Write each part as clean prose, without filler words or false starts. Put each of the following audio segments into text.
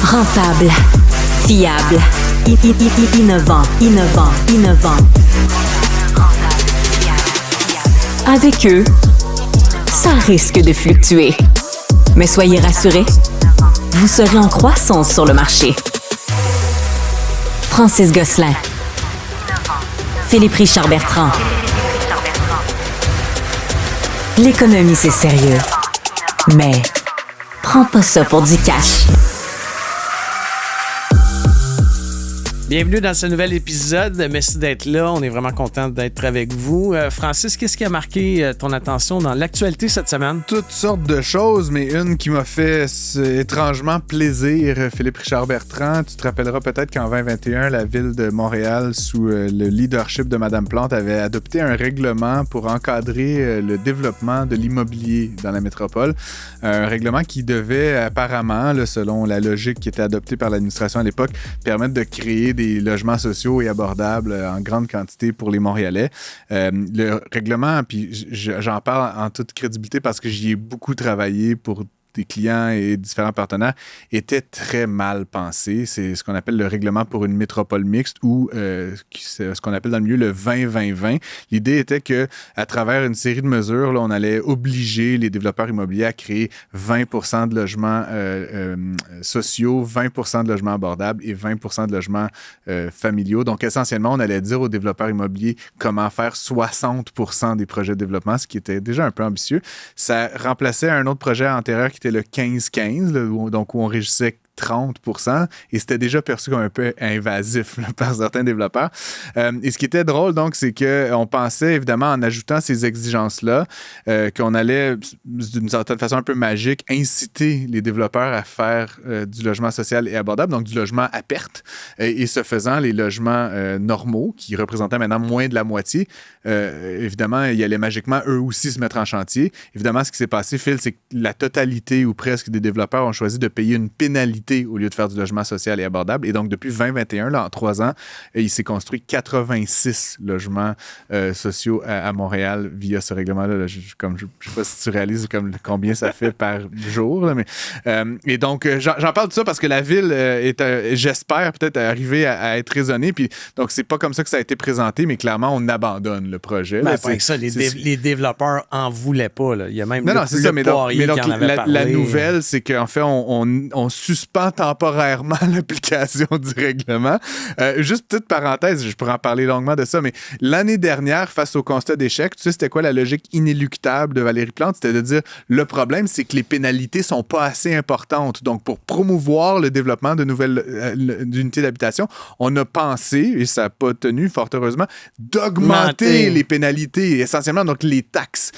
Rentable, fiable, innovant. Avec eux, ça risque de fluctuer. Mais soyez rassurés, vous serez en croissance sur le marché. Francis Gosselin, Philippe Richard Bertrand. L'économie, c'est sérieux. Mais prends pas ça pour du cash. Bienvenue dans ce nouvel épisode. Merci d'être là. On est vraiment content d'être avec vous. Francis, qu'est-ce qui a marqué ton attention dans l'actualité cette semaine? Toutes sortes de choses, mais une qui m'a fait étrangement plaisir, Philippe Richard Bertrand. Tu te rappelleras peut-être qu'en 2021, la ville de Montréal, sous le leadership de Mme Plante, avait adopté un règlement pour encadrer le développement de l'immobilier dans la métropole. Un règlement qui devait apparemment, là, selon la logique qui était adoptée par l'administration à l'époque, permettre de créer des logements sociaux et abordables en grande quantité pour les Montréalais. Le règlement, puis j'en parle en toute crédibilité parce que j'y ai beaucoup travaillé pour des clients et différents partenaires, était très mal pensé. C'est ce qu'on appelle le règlement pour une métropole mixte ou ce qu'on appelle dans le milieu le 20-20-20. L'idée était qu'à travers une série de mesures, là, on allait obliger les développeurs immobiliers à créer 20% de logements sociaux, 20% de logements abordables et 20% de logements familiaux. Donc, essentiellement, on allait dire aux développeurs immobiliers comment faire 60% des projets de développement, ce qui était déjà un peu ambitieux. Ça remplaçait un autre projet antérieur qui était le 15-15, là, donc où on régissait 30%, et c'était déjà perçu comme un peu invasif là, par certains développeurs. Et ce qui était drôle, donc, c'est qu'on pensait, évidemment, en ajoutant ces exigences-là, qu'on allait, d'une certaine façon un peu magique, inciter les développeurs à faire du logement social et abordable, donc du logement à perte, et ce faisant, les logements normaux, qui représentaient maintenant moins de la moitié, évidemment, ils allaient magiquement, eux aussi, se mettre en chantier. Évidemment, ce qui s'est passé, Phil, c'est que la totalité ou presque des développeurs ont choisi de payer une pénalité au lieu de faire du logement social et abordable. Et donc, depuis 2021, là, en 3 ans, il s'est construit 86 logements sociaux à Montréal via ce règlement-là. Je ne sais pas si tu réalises combien ça fait par jour. Là, mais, et donc, j'en parle de ça parce que la ville est, j'espère, peut-être arriver à être raisonnée. Puis, donc, c'est pas comme ça que ça a été présenté, mais clairement, on abandonne le projet. Ben, Là, pas ça, les développeurs en voulaient pas. Là. Il y a même non, c'est ça, mais donc, qui en avait parlé. La nouvelle, c'est qu'en fait, on suspend temporairement l'application du règlement. Juste petite parenthèse, je pourrais en parler longuement de ça, mais l'année dernière, face au constat d'échec, tu sais, c'était quoi la logique inéluctable de Valérie Plante? C'était de dire, le problème, c'est que les pénalités sont pas assez importantes. Donc, pour promouvoir le développement de nouvelles unités d'habitation, on a pensé, et ça n'a pas tenu, fort heureusement, d'augmenter les pénalités, essentiellement, donc les taxes.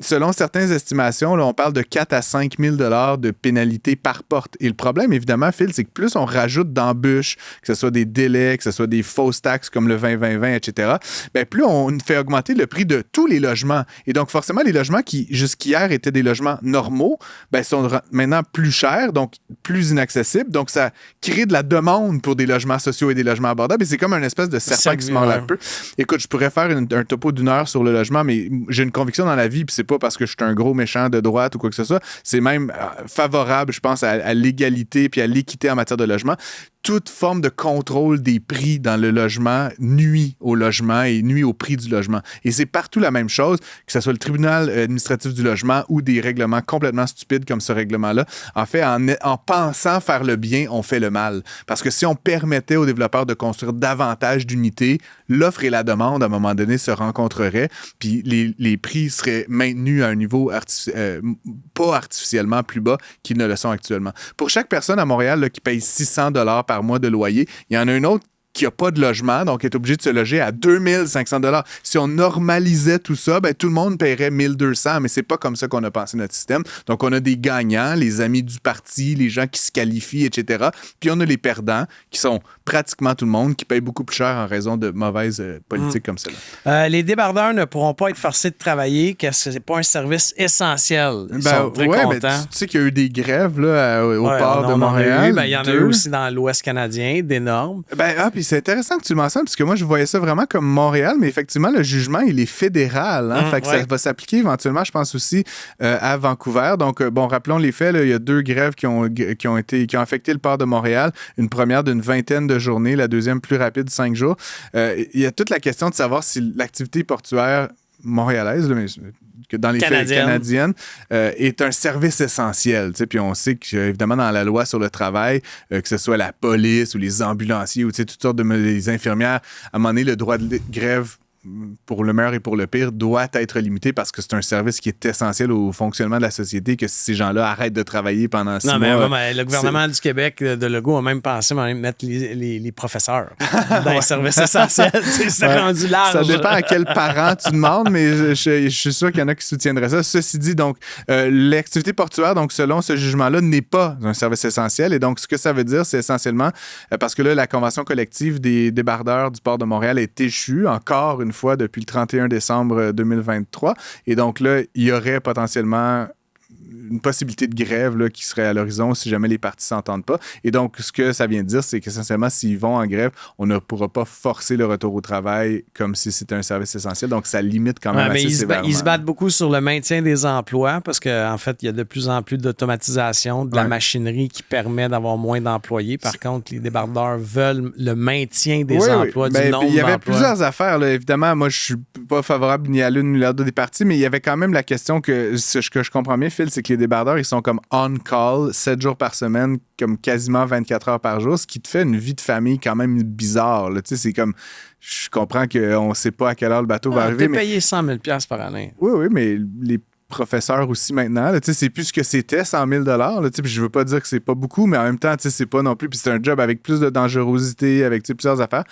Selon certaines estimations, là, on parle de 4 à 5 000 $ de pénalités par porte. Et le problème, évidemment, Phil, c'est que plus on rajoute d'embûches, que ce soit des délais, que ce soit des fausses taxes comme le 20-20-20, etc., bien, plus on fait augmenter le prix de tous les logements. Et donc, forcément, les logements qui, jusqu'hier, étaient des logements normaux, bien, sont maintenant plus chers, donc plus inaccessibles. Donc, ça crée de la demande pour des logements sociaux et des logements abordables. Et c'est comme une espèce de serpent qui se mord la queue. Écoute, je pourrais faire un topo d'une heure sur le logement, mais j'ai une conviction dans la vie, puis c'est pas parce que je suis un gros méchant de droite ou quoi que ce soit. C'est même favorable, je pense, à l'égalité puis à l'équité en matière de logement. Toute forme de contrôle des prix dans le logement nuit au logement et nuit au prix du logement. Et c'est partout la même chose, que ce soit le tribunal administratif du logement ou des règlements complètement stupides comme ce règlement-là. En fait, en pensant faire le bien, on fait le mal. Parce que si on permettait aux développeurs de construire davantage d'unités, l'offre et la demande, à un moment donné, se rencontreraient, puis les prix seraient maintenus à un niveau pas artificiellement plus bas qu'ils ne le sont actuellement. Pour chaque personne à Montréal là, qui paye 600 $ par mois de loyer, il y en a un autre qui n'a pas de logement, donc est obligé de se loger à 2500 $. Si on normalisait tout ça, ben, tout le monde paierait 1200, mais c'est pas comme ça qu'on a pensé notre système. Donc, on a des gagnants, les amis du parti, les gens qui se qualifient, etc. Puis, on a les perdants, qui sont pratiquement tout le monde, qui payent beaucoup plus cher en raison de mauvaises politiques comme celle-là. Les débardeurs ne pourront pas être forcés de travailler, car ce n'est pas un service essentiel. Ils sont très contents. Ben, tu sais qu'il y a eu des grèves là, au port de Montréal. Il y en a eu aussi dans l'Ouest canadien, d'énormes. Puis c'est intéressant que tu le mentionnes, parce que moi, je voyais ça vraiment comme Montréal, mais effectivement, le jugement, il est fédéral. Hein? Fait que ça va s'appliquer éventuellement, je pense aussi, à Vancouver. Donc, rappelons les faits. Là, il y a 2 grèves qui ont affecté le port de Montréal. Une première d'une 20aine de journées, la deuxième plus rapide, 5 jours. Il y a toute la question de savoir si l'activité portuaire montréalaise, là, mais que dans les faits canadiennes, est un service essentiel. Puis on sait qu'évidemment, dans la loi sur le travail, que ce soit la police ou les ambulanciers ou toutes sortes les infirmières, à un moment donné, le droit de grève, pour le meilleur et pour le pire, doit être limité parce que c'est un service qui est essentiel au fonctionnement de la société, que si ces gens-là arrêtent de travailler pendant 6 mois... Mais le gouvernement du Québec de Legault a même pensé à mettre les professeurs dans les services essentiels. C'est rendu large. Ça dépend à quel parent tu demandes, mais je suis sûr qu'il y en a qui soutiendraient ça. Ceci dit, donc, l'activité portuaire, donc, selon ce jugement-là, n'est pas un service essentiel. Et donc, ce que ça veut dire, c'est essentiellement parce que là, la convention collective des débardeurs du port de Montréal est échue encore une fois depuis le 31 décembre 2023. Et donc là, il y aurait potentiellement une possibilité de grève là, qui serait à l'horizon si jamais les parties ne s'entendent pas. Et donc, ce que ça vient de dire, c'est qu'essentiellement, s'ils vont en grève, on ne pourra pas forcer le retour au travail comme si c'était un service essentiel. Donc, ça limite quand même assez sévèrement. Ils se battent beaucoup sur le maintien des emplois parce qu'en fait, il y a de plus en plus d'automatisation de la machinerie qui permet d'avoir moins d'employés. Par contre, les débardeurs veulent le maintien des emplois, du nombre d'emplois. Il y avait plusieurs affaires. Là. Évidemment, moi, je ne suis pas favorable ni à l'une ni à l'autre des parties, mais il y avait quand même la question que je comprends bien, Phil, c'est que les débardeurs, ils sont comme on-call 7 jours par semaine, comme quasiment 24 heures par jour, ce qui te fait une vie de famille quand même bizarre. Là. Tu sais, c'est comme... Je comprends qu'on ne sait pas à quelle heure le bateau va arriver. T'es payé 100 000 $ par année. Oui, mais les professeurs aussi maintenant, là, c'est plus ce que c'était, 100 000 $. Puis je veux pas dire que c'est pas beaucoup, mais en même temps, c'est pas non plus. Puis c'est un job avec plus de dangerosité, avec plusieurs affaires.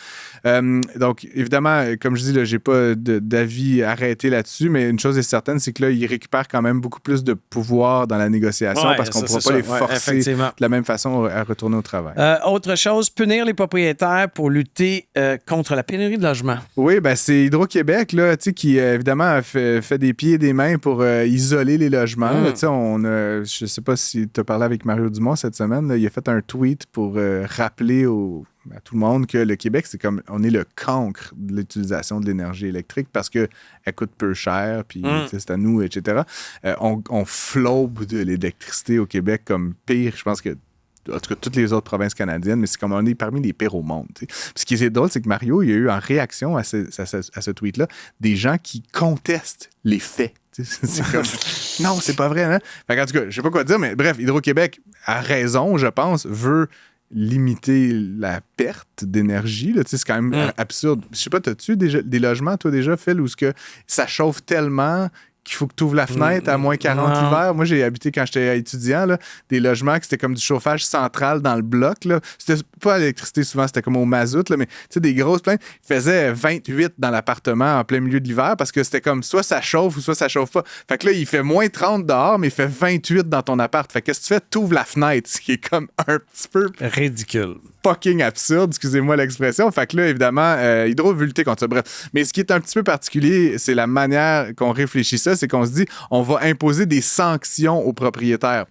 Donc, évidemment, comme je dis, là, j'ai pas d'avis arrêté là-dessus, mais une chose est certaine, c'est que là, ils récupèrent quand même beaucoup plus de pouvoir dans la négociation parce qu'on ne pourra pas les forcer de la même façon à retourner au travail. Autre chose, punir les propriétaires pour lutter contre la pénurie de logements. Oui, ben c'est Hydro-Québec là, qui, évidemment, fait des pieds et des mains pour isoler les logements. Là, je ne sais pas si tu as parlé avec Mario Dumont cette semaine. Là, il a fait un tweet pour rappeler à tout le monde que le Québec, c'est comme on est le cancre de l'utilisation de l'énergie électrique parce qu'elle coûte peu cher, puis c'est à nous, etc. On flaube de l'électricité au Québec comme pire. Je pense que en tout cas, toutes les autres provinces canadiennes, mais c'est comme on est parmi les pires au monde. T'sais. Puis ce qui est drôle, c'est que Mario, il y a eu en réaction à ce tweet-là des gens qui contestent les faits. C'est comme, non, c'est pas vrai. Hein? Fait en tout cas, je sais pas quoi dire, mais bref, Hydro-Québec, a raison, je pense, veut limiter la perte d'énergie. Là, c'est quand même absurde. Je sais pas, as-tu des logements, toi, déjà, Phil, où ça chauffe tellement qu'il faut que tu ouvres la fenêtre à moins 40 l'hiver. Moi, j'ai habité quand j'étais étudiant, là, des logements que c'était comme du chauffage central dans le bloc. Là. C'était pas à l'électricité souvent, c'était comme au mazout, là, mais des grosses plaintes. Il faisait 28 dans l'appartement en plein milieu de l'hiver parce que c'était comme soit ça chauffe ou soit ça chauffe pas. Fait que là, il fait moins 30 dehors, mais il fait 28 dans ton appart. Fait que qu'est-ce que tu fais? Tu ouvres la fenêtre, ce qui est comme un petit peu... ridicule. Fucking absurde, excusez-moi l'expression. Fait que là, évidemment, Hydro veut lutter contre ça. Bref. Mais ce qui est un petit peu particulier, c'est la manière qu'on réfléchit ça, c'est qu'on se dit, on va imposer des sanctions aux propriétaires.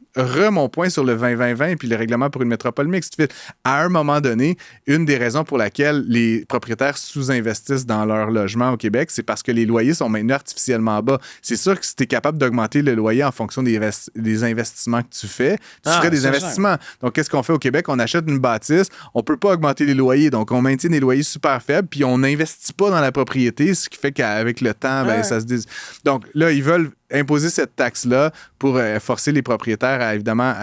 Mon point sur le 20-20-20 puis le règlement pour une métropole mixte. À un moment donné, une des raisons pour laquelle les propriétaires sous-investissent dans leur logement au Québec, c'est parce que les loyers sont maintenus artificiellement bas. C'est sûr que si tu es capable d'augmenter le loyer en fonction des investissements que tu fais, tu ferais des investissements. Donc, qu'est-ce qu'on fait au Québec? On achète une bâtisse, on peut pas augmenter les loyers, donc on maintient des loyers super faibles, puis on n'investit pas dans la propriété, ce qui fait qu'avec le temps, ça se dit. Donc là, ils veulent imposer cette taxe-là pour forcer les propriétaires à, évidemment...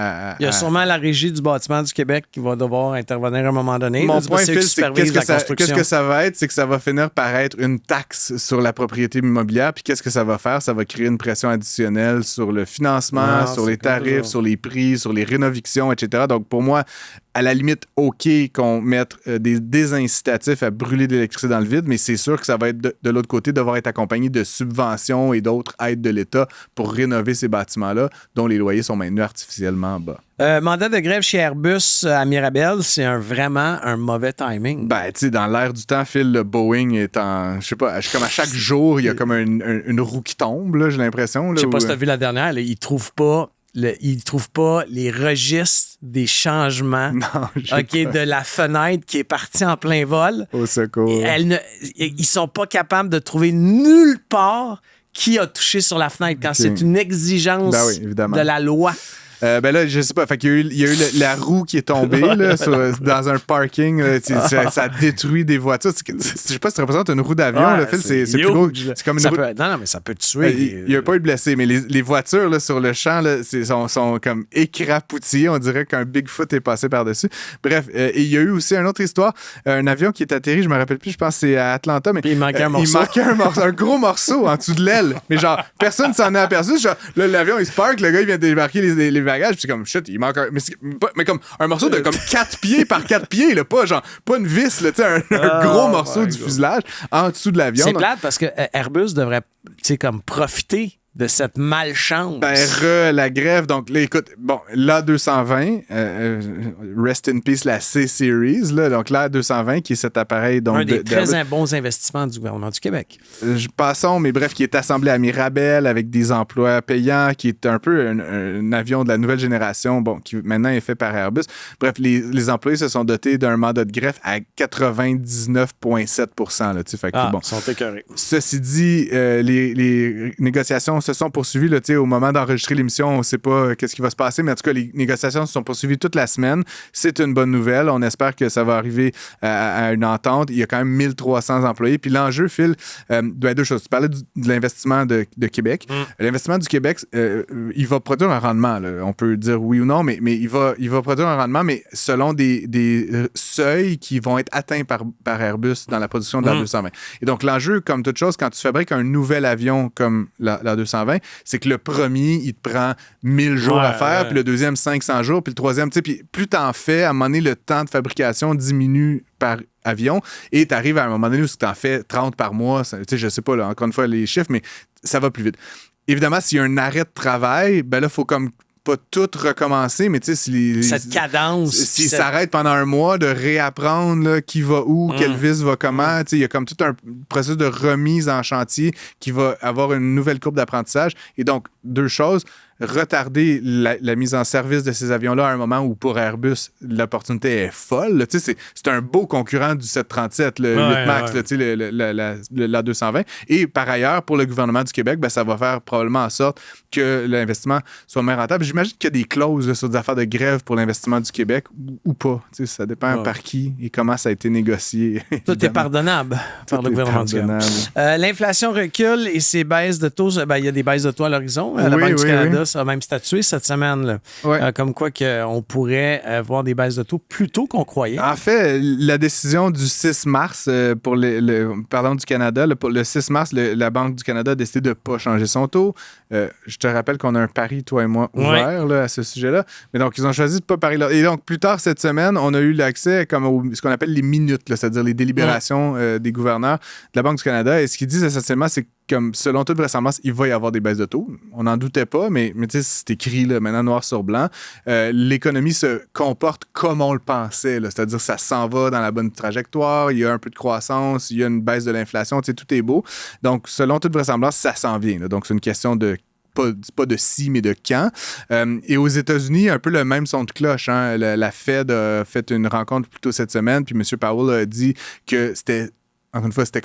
Il y a sûrement la Régie du bâtiment du Québec qui va devoir intervenir à un moment donné. Mon point, Phil, c'est qu'est-ce que ça va être? C'est que ça va finir par être une taxe sur la propriété immobilière, puis qu'est-ce que ça va faire? Ça va créer une pression additionnelle sur le financement, sur les tarifs, sur les prix, sur les rénovictions, etc. Donc, pour moi, à la limite, OK qu'on mette des désincitatifs à brûler de l'électricité dans le vide, mais c'est sûr que ça va être de l'autre côté, devoir être accompagné de subventions et d'autres aides de l'État pour rénover ces bâtiments-là, dont les loyers sont maintenus artificiellement bas. Mandat de grève chez Airbus à Mirabel, c'est vraiment un mauvais timing. Ben, tu sais, dans l'air du temps, Phil, le Boeing est en... Je sais pas, comme à chaque jour, il y a comme une roue qui tombe, là, j'ai l'impression. Je sais pas si t'as vu la dernière, là, ils trouvent pas il ne trouve pas les registres des changements de la fenêtre qui est partie en plein vol. Au secours. Ils ne sont pas capables de trouver nulle part qui a touché sur la fenêtre quand c'est une exigence de la loi. Ben là, je sais pas. Fait qu'il y a eu la roue qui est tombée là, dans un parking. Là, ça détruit des voitures. Je sais pas si ça représente une roue d'avion. Ouais, le fil, c'est plus gros. C'est comme une roue. Non, mais ça peut tuer. Il n'y a pas eu de blessés, mais les voitures là, sur le champ là, sont comme écrapoutillées. On dirait qu'un Bigfoot est passé par-dessus. Bref, et il y a eu aussi une autre histoire. Un avion qui est atterri, je me rappelle plus, je pense que c'est à Atlanta. Mais puis il manquait un morceau. Un gros morceau en dessous de l'aile. Mais genre, personne s'en est aperçu. Genre, là, l'avion, il se parque, le gars, il vient de débarquer les bagages, puis c'est comme shit, il manque mais comme un morceau de comme 4 pieds par 4 pieds, là, pas une vis, là, un gros morceau du fuselage en dessous de l'avion. C'est plate parce que Airbus devrait comme profiter de cette malchance. La grève, donc là, écoute, bon, l'A220, rest in peace, la C-Series, là, donc l'A220, qui est cet appareil... Donc, un des très bons investissements du gouvernement du Québec. Passons, mais bref, qui est assemblé à Mirabel avec des emplois payants, qui est un peu un avion de la nouvelle génération, bon, qui maintenant est fait par Airbus. Bref, les employés se sont dotés d'un mandat de greffe à 99,7%. Là, fait que, bon, ils sont écœurés. Ceci dit, les négociations se sont poursuivis là, au moment d'enregistrer l'émission. On ne sait pas qu'est-ce qui va se passer, mais en tout cas, les négociations se sont poursuivies toute la semaine. C'est une bonne nouvelle. On espère que ça va arriver à une entente. Il y a quand même 1300 employés. Puis l'enjeu, Phil, deux choses. Tu parlais de l'investissement de Québec. L'investissement du Québec, il va produire un rendement. Là. On peut dire oui ou non, mais il va produire un rendement, mais selon des seuils qui vont être atteints par Airbus dans la production de l'A220. Et donc, l'enjeu, comme toute chose, quand tu fabriques un nouvel avion comme l'A220, c'est que le premier, il te prend 1000 jours à faire, puis le deuxième, 500 jours, puis le troisième, tu sais, puis plus t'en fais, à un moment donné, le temps de fabrication diminue par avion, et t'arrives à un moment donné où t'en fais 30 par mois, tu sais, je sais pas, là, encore une fois, les chiffres, mais ça va plus vite. Évidemment, s'il y a un arrêt de travail, ben là, il faut comme pas tout recommencer, mais tu sais, cette cadence. S'ils s'arrêtent pendant un mois de réapprendre là, qui va où, quelle vis va comment, tu sais, il y a comme tout un processus de remise en chantier qui va avoir une nouvelle courbe d'apprentissage. Et donc, deux choses. Retarder la mise en service de ces avions-là à un moment où, pour Airbus, l'opportunité est folle. Tu sais, c'est un beau concurrent du 737, le 8 MAX, là, tu sais, l'A220. Et par ailleurs, pour le gouvernement du Québec, ben, ça va faire probablement en sorte que l'investissement soit moins rentable. J'imagine qu'il y a des clauses là, sur des affaires de grève pour l'investissement du Québec ou pas. Tu sais, ça dépend par qui et comment ça a été négocié. Tout est pardonnable par le gouvernement du Québec. L'inflation recule et ces baisses de taux, ben, il y a des baisses de taux à l'horizon. La Banque du Canada a même statué cette semaine, là, comme quoi on pourrait voir des baisses de taux plus tôt qu'on croyait. En fait, la décision du 6 mars pour du Canada, pour le 6 mars, la Banque du Canada a décidé de ne pas changer son taux. Je te rappelle qu'on a un pari, toi et moi, ouvert là, à ce sujet-là. Mais donc, ils ont choisi de ne pas parier là. Et donc, plus tard cette semaine, on a eu l'accès ce qu'on appelle les minutes, là, c'est-à-dire les délibérations des gouverneurs de la Banque du Canada. Et ce qu'ils disent essentiellement, c'est comme selon toute vraisemblance, il va y avoir des baisses de taux. On n'en doutait pas, mais tu sais, c'est écrit là, maintenant noir sur blanc. L'économie se comporte comme on le pensait, là, c'est-à-dire ça s'en va dans la bonne trajectoire, il y a un peu de croissance, il y a une baisse de l'inflation, tu sais, tout est beau. Donc, selon toute vraisemblance, ça s'en vient. Là. Donc, c'est une question de pas de si, mais de quand. Et aux États-Unis, un peu le même son de cloche. Hein. La Fed a fait une rencontre plus tôt cette semaine, puis M. Powell a dit que c'était encore une fois, c'était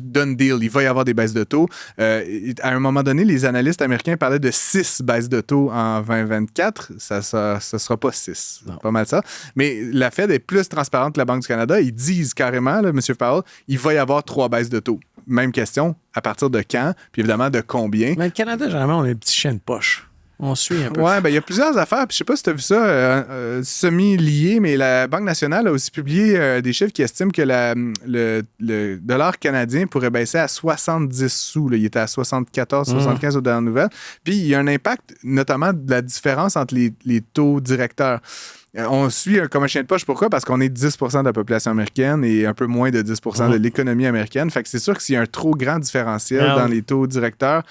done deal. Il va y avoir des baisses de taux. À un moment donné, les analystes américains parlaient de 6 baisses de taux en 2024. Ça sera pas 6. C'est pas mal ça. Mais la Fed est plus transparente que la Banque du Canada. Ils disent carrément, là, M. Powell, il va y avoir 3 baisses de taux. Même question, à partir de quand? Puis évidemment, de combien? Mais le Canada, généralement, on a des petits chiens de poche. On suit un peu. Ouais, ben il y a plusieurs affaires. Puis je sais pas si tu as vu ça semi-lié, mais la Banque nationale a aussi publié des chiffres qui estiment que le dollar canadien pourrait baisser à 70 sous. Là. Il était à 74, 75 aux dernières nouvelles. Puis il y a un impact, notamment de la différence entre les taux directeurs. On suit comme un chien de poche. Pourquoi? Parce qu'on est 10 de la population américaine et un peu moins de 10 de l'économie américaine. Fait que c'est sûr que s'il y a un trop grand différentiel dans les taux directeurs,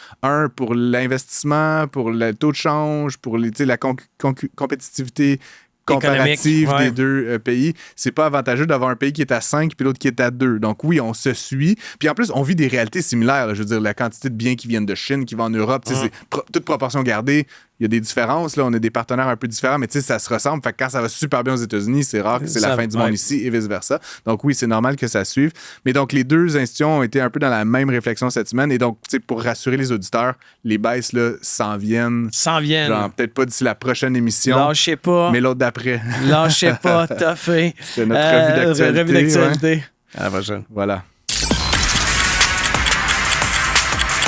pour l'investissement, pour le taux de change, pour la compétitivité comparative des deux pays, c'est pas avantageux d'avoir un pays qui est à 5 puis l'autre qui est à 2. Donc oui, on se suit. Puis en plus, on vit des réalités similaires. Là. Je veux dire, la quantité de biens qui viennent de Chine, qui vont en Europe, c'est toute proportion gardée. il y a des différences, là, on a des partenaires un peu différents, mais tu sais, ça se ressemble. Fait que quand ça va super bien aux États-Unis, c'est rare que c'est la fin du monde ici et vice-versa. Donc oui, c'est normal que ça suive. Mais donc, les deux institutions ont été un peu dans la même réflexion cette semaine. Et donc, tu sais, pour rassurer les auditeurs, les baisses, là, s'en viennent. Genre, peut-être pas d'ici la prochaine émission. Lâchez pas. Mais l'autre d'après. Lâchez pas, t'as fait. C'est notre revue d'actualité. Ouais. À la prochaine. Voilà.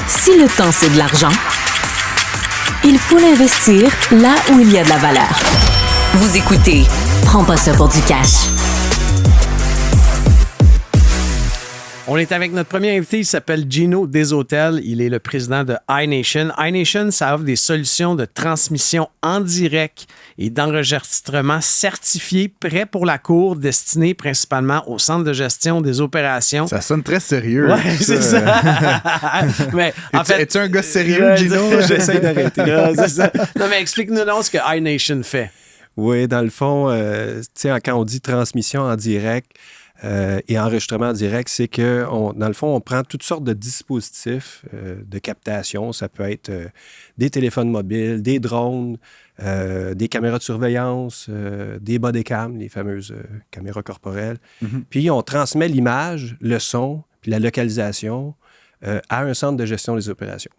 Si le temps, c'est de l'argent, il faut l'investir là où il y a de la valeur. Vous écoutez Prends pas ça pour du cash. On est avec notre premier invité, il s'appelle Gino Deshôtels. Il est le président de iNation. iNation, ça offre des solutions de transmission en direct et d'enregistrement certifiés, prêts pour la cour, destinés principalement au centre de gestion des opérations. Ça sonne très sérieux. Ouais, c'est ça. Mais en fait, es-tu un gars sérieux, Gino? J'essaie d'arrêter. C'est ça. Non, mais explique-nous donc ce que iNation fait. Oui, dans le fond, quand on dit transmission en direct, et enregistrement en direct, c'est que, dans le fond, on prend toutes sortes de dispositifs de captation. Ça peut être des téléphones mobiles, des drones, des caméras de surveillance, des bodycams, les fameuses caméras corporelles. Mm-hmm. Puis, on transmet l'image, le son, puis la localisation à un centre de gestion des opérations.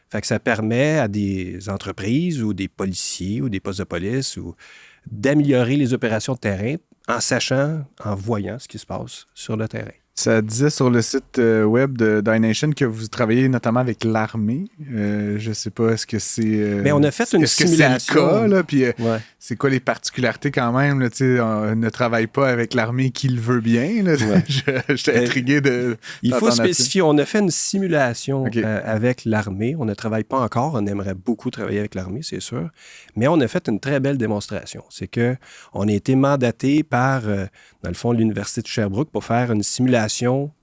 Fait que ça permet à des entreprises ou des policiers ou des postes de police d'améliorer les opérations de terrain en sachant, en voyant ce qui se passe sur le terrain. Ça disait sur le site web d'iNation que vous travaillez notamment avec l'armée. Je ne sais pas, est-ce que c'est... Mais on a fait une simulation. C'est le cas, là? Puis c'est quoi les particularités quand même? Là, on ne travaille pas avec l'armée qui le veut bien. Là. Ouais. J'étais intrigué de... Il faut spécifier, on a fait une simulation avec l'armée. On ne travaille pas encore. On aimerait beaucoup travailler avec l'armée, c'est sûr. Mais on a fait une très belle démonstration. C'est qu'on a été mandaté par, dans le fond, l'Université de Sherbrooke pour faire une simulation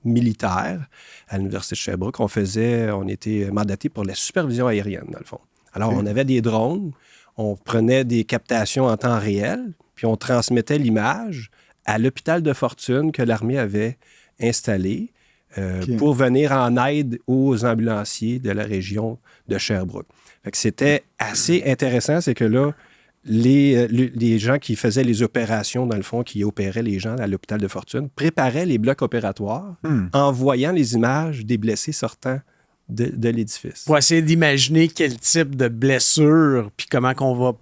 militaire à l'Université de Sherbrooke. On était mandaté pour la supervision aérienne, dans le fond. Alors, on avait des drones, on prenait des captations en temps réel, puis on transmettait l'image à l'hôpital de fortune que l'armée avait installé pour venir en aide aux ambulanciers de la région de Sherbrooke. Fait que c'était assez intéressant, c'est que là, les gens qui faisaient les opérations, dans le fond, qui opéraient les gens à l'hôpital de fortune, préparaient les blocs opératoires en voyant les images des blessés sortant de l'édifice. Pour essayer d'imaginer quel type de blessure, puis comment qu'on va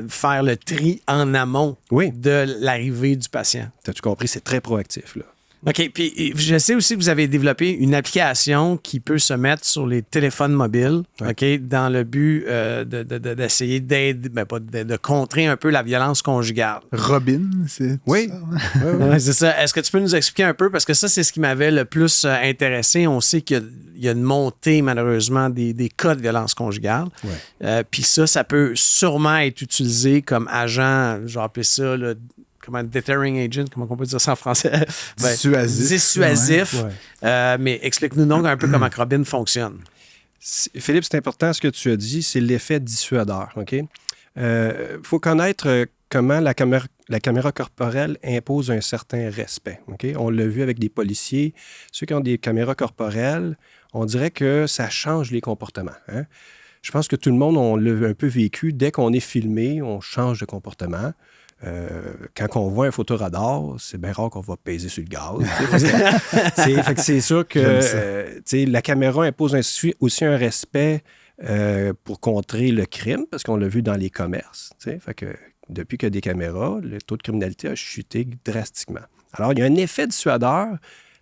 faire le tri en amont de l'arrivée du patient. T'as-tu compris? C'est très proactif, là. OK. Puis je sais aussi que vous avez développé une application qui peut se mettre sur les téléphones mobiles, OK, dans le but d'essayer d'aider, de contrer un peu la violence conjugale. Robin, c'est ça? Oui, c'est ça. Est-ce que tu peux nous expliquer un peu? Parce que ça, c'est ce qui m'avait le plus intéressé. On sait qu'il y a une montée, malheureusement, des cas de violence conjugale. Puis ça peut sûrement être utilisé comme agent, je vais appeler ça, là, deterring agent, comment on peut dire ça en français? Dissuasif. Mais explique-nous donc un peu comment Robin fonctionne. Philippe, c'est important ce que tu as dit, c'est l'effet dissuadeur. OK? Faut connaître comment la caméra corporelle impose un certain respect. Okay? On l'a vu avec des policiers. Ceux qui ont des caméras corporelles, on dirait que ça change les comportements. Hein? Je pense que tout le monde, on l'a un peu vécu. Dès qu'on est filmé, on change de comportement. Quand on voit un photoradar, c'est bien rare qu'on va peser sur le gaz. Fait que c'est sûr que la caméra impose aussi un respect pour contrer le crime, parce qu'on l'a vu dans les commerces. Fait que depuis qu'il y a des caméras, le taux de criminalité a chuté drastiquement. Alors, il y a un effet dissuadeur.